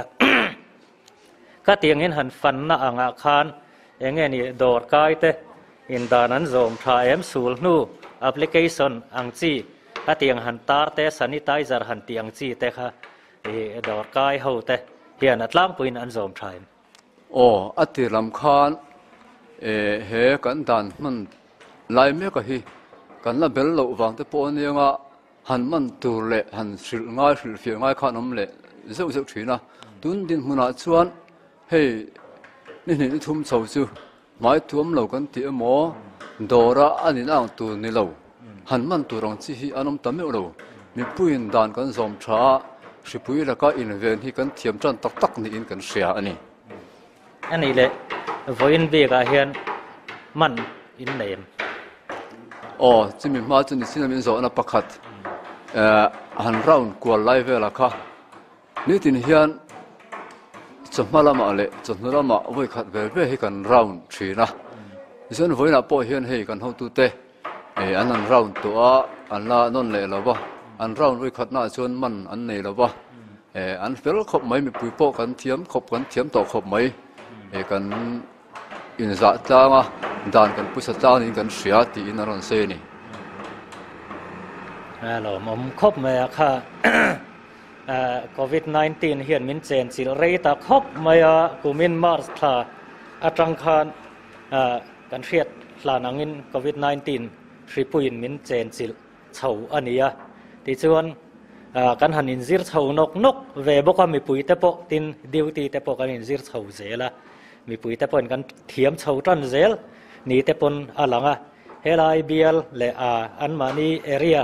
ก็เตียงอินหันฟันน่ะอ่างคานเองนี่ดอร์กายเตอินดานันโซมทรายสูลนูแอปพลิเคชันอังจีก็เตียงหันตาร์เตซานิไทเซอร์หันเตียงจีเตค่ะดอร์กายเฮาเตเฮียนัดล้างปุยนันโซมทรายโอ้อัติรำคาญเฮกันดันมันลายเมกะฮีกันละเบลล์วางแต่ปนยังหันมันตัวเละหันสิลง่ายสิลเฟียง่ายข้าน้ำเละเจ้าถีนะตุนดินมันชวนเฮ้นี่ทุ่มเสาจูไม้ทุ่มเหล่ากันที่หมอดอระอันนี้นั่งตัวนี่เหล่าหันมันตัวรังจีฮีอันนั้นตั้มเหล่ามีปุยดันกันสมช้าสิปุยแล้วก็อินเวนที่กันเทียมจันตักนี่อินกันเสียอันนี้อันนี้เลยวันเบียกเฮียนมันอินเนมอ๋อจะมีมาจนสิ่งนั้นจะอันประคัดหันเรากวนไล่เวลาค่ะนี่ที่เฮียนจำมาละมาเลยจำละมาไว้ขัดเวลให้กันเราชีนะส่วนวันน่ะพอเฮียนให้กันเขาตัวเตะอันนั้นเราตัวอันละนั่นเลยหรอวะอันเราไว้ขัดหน้าส่วนมันอันนี้หรอวะ อันเฟลขบไม่มีปุยโปกันเทียมขบกันเทียมต่อขบไม่กันอินจัดจ้างด่านกันพุทธเจ้านี่กันเสียตีนรอนเซนี่เราผมครบมาค่ะCOVID-19 เห็นมินเจนสิเรตาครบมากูมินมาร์สท่าอัตรังคานกันเสียดลานังอิน COVID-19 ทริปุยนมินเจนสิเฉาอันนี้ที่ชวนกันหันอินซิร์เฉานกเวบก็มีปุยเตปตินดิวตีเตปกันอินซิร์เฉาเซละมีปุยเตปนกันเทียมเฉาตันเซลนี่เตปนอลังเฮลายเบียลเลอันมานีเอเรีย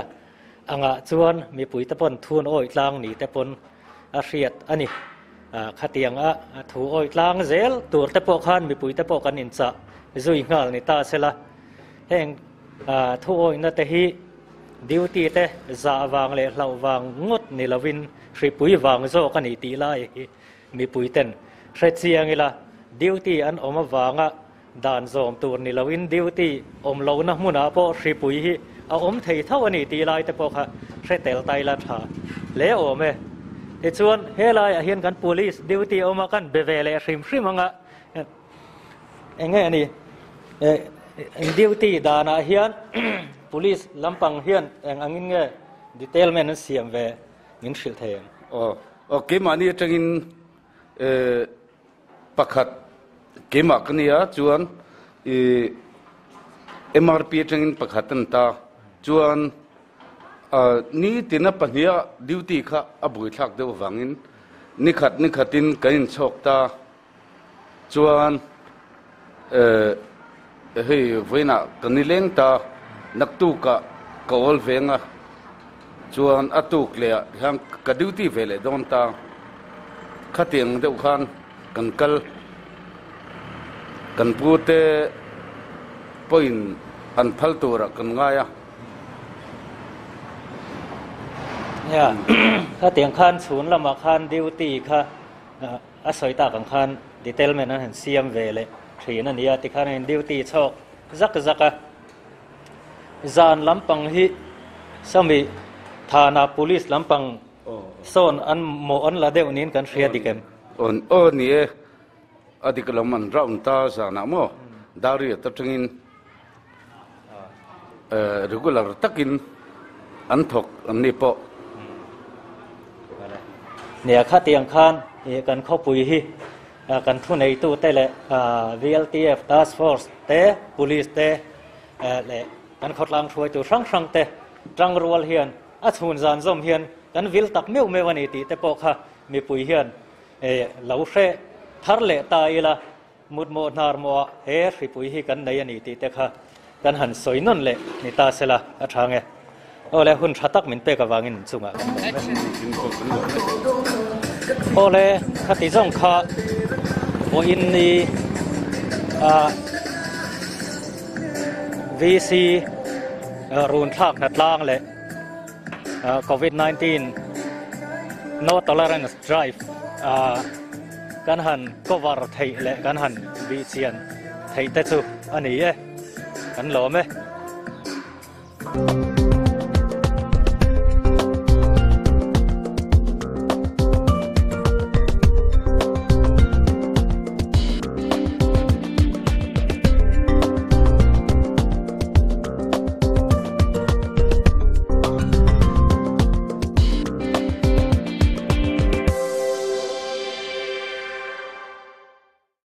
อังชวนมีปุ๋ยตะปนทุนโอยกลางนี่ตะปนอาเสียดอันนี้ขัดเตียงถูโอยกลางเซลตัวตะปอขันมีปุ๋ยตะปอกันอินจะจุยงาลนี่ตาเสละแห่งถูโอยนั่นแต่ฮีดิวตีเตะจ่าวางเลยเราวางงดนี่ละวินฟรีปุ๋ยวางโซกันนี่ตีไล่มีปุ๋ยเต้นเสียเสียงนี่ละดิวตีอันออกมาวางด่านโจมตัวนี่ละวินดิวตีอมเหลานะมุนาพอฟรีปุ๋ยเอาอมไทยเท่านี้ตีลายแต่พอค่ะเสร็จแต่ละไตละท่าแล้วอมเหตุส่วนเฮลายเห็นกัน police ดิวตีออกมากันเบเวเลริมมังเองไงอันนี้ดิวตีดานาเฮียน police ลำปังเฮียนเองอันนี้ไงดีเทลแม่นั้นเสียงเวงินสิลเทียงโอเคมานี่จังอินปักขัดเกมักนี่จวนMRP จังอินปักขัดตันตาจวนนี่ตินะปัญญาดิวตี้ค่ะอบุยทักเดววังอินนี่ขัดอินกันชกตาจวนเฮ้ยเวน่ะกันนี่เล่นตานักตุกะกอลเวงะจวนอตุกเลยฮังกดิวตี้เวเลยโดนตาขัดเตียงเดวขันกันกัลกันพูดเตปอยน์อันพัลตัวรักกันง่ายเนี่ยถ้าเตียงคันศูนย์ละมาคันดิวตีค่ะอาศัยตากังคันดีเทลแม่นั้นเห็นเสียมเวเลยทีนั่นเนี่ยที่คันเห็นดิวตีชอกจักจานลำปังฮิสมีฐานะ police ลำปังโซนอันโมอันละเดวนี้กันเสียดิเกมนี่อดีตเรามันเราอุตาสานะโมดารีตัดจังอินregular takin an thok an ni po เนี่ยข้าเตียงคันกันเข้าปุยฮิกันทุนในตู้เตะเลย VLTF Task Force เตะ Police เตะเลยกันขดลังช่วยตัวช่างเตะจังรัวเฮียนอัศวินจานจอมเฮียนกันวิลตักเมื่อวันนี้ตีเตะปอกค่ะมีปุยเฮียนเหล่าเช่ทาร์เลตายละมุดโมนารมัวเฮ้ริปุยฮิกันในยันนี้ตีเตะค่ะกันหันสวยนั่นเลยนี่ตาเสละอัฐางเงโอ้เลยหุ่นชัดตักมินเปกวังอินจุงอ่ะโอ้เลยขัดที่จงข้าโออินนี่VC รูนทักนัดล่างเลยCOVID-19 no tolerance drive กันหันก็วาร์ไทยเลยกันหันวิเชียนไทยเตจูอันนี้กันหล่อไหม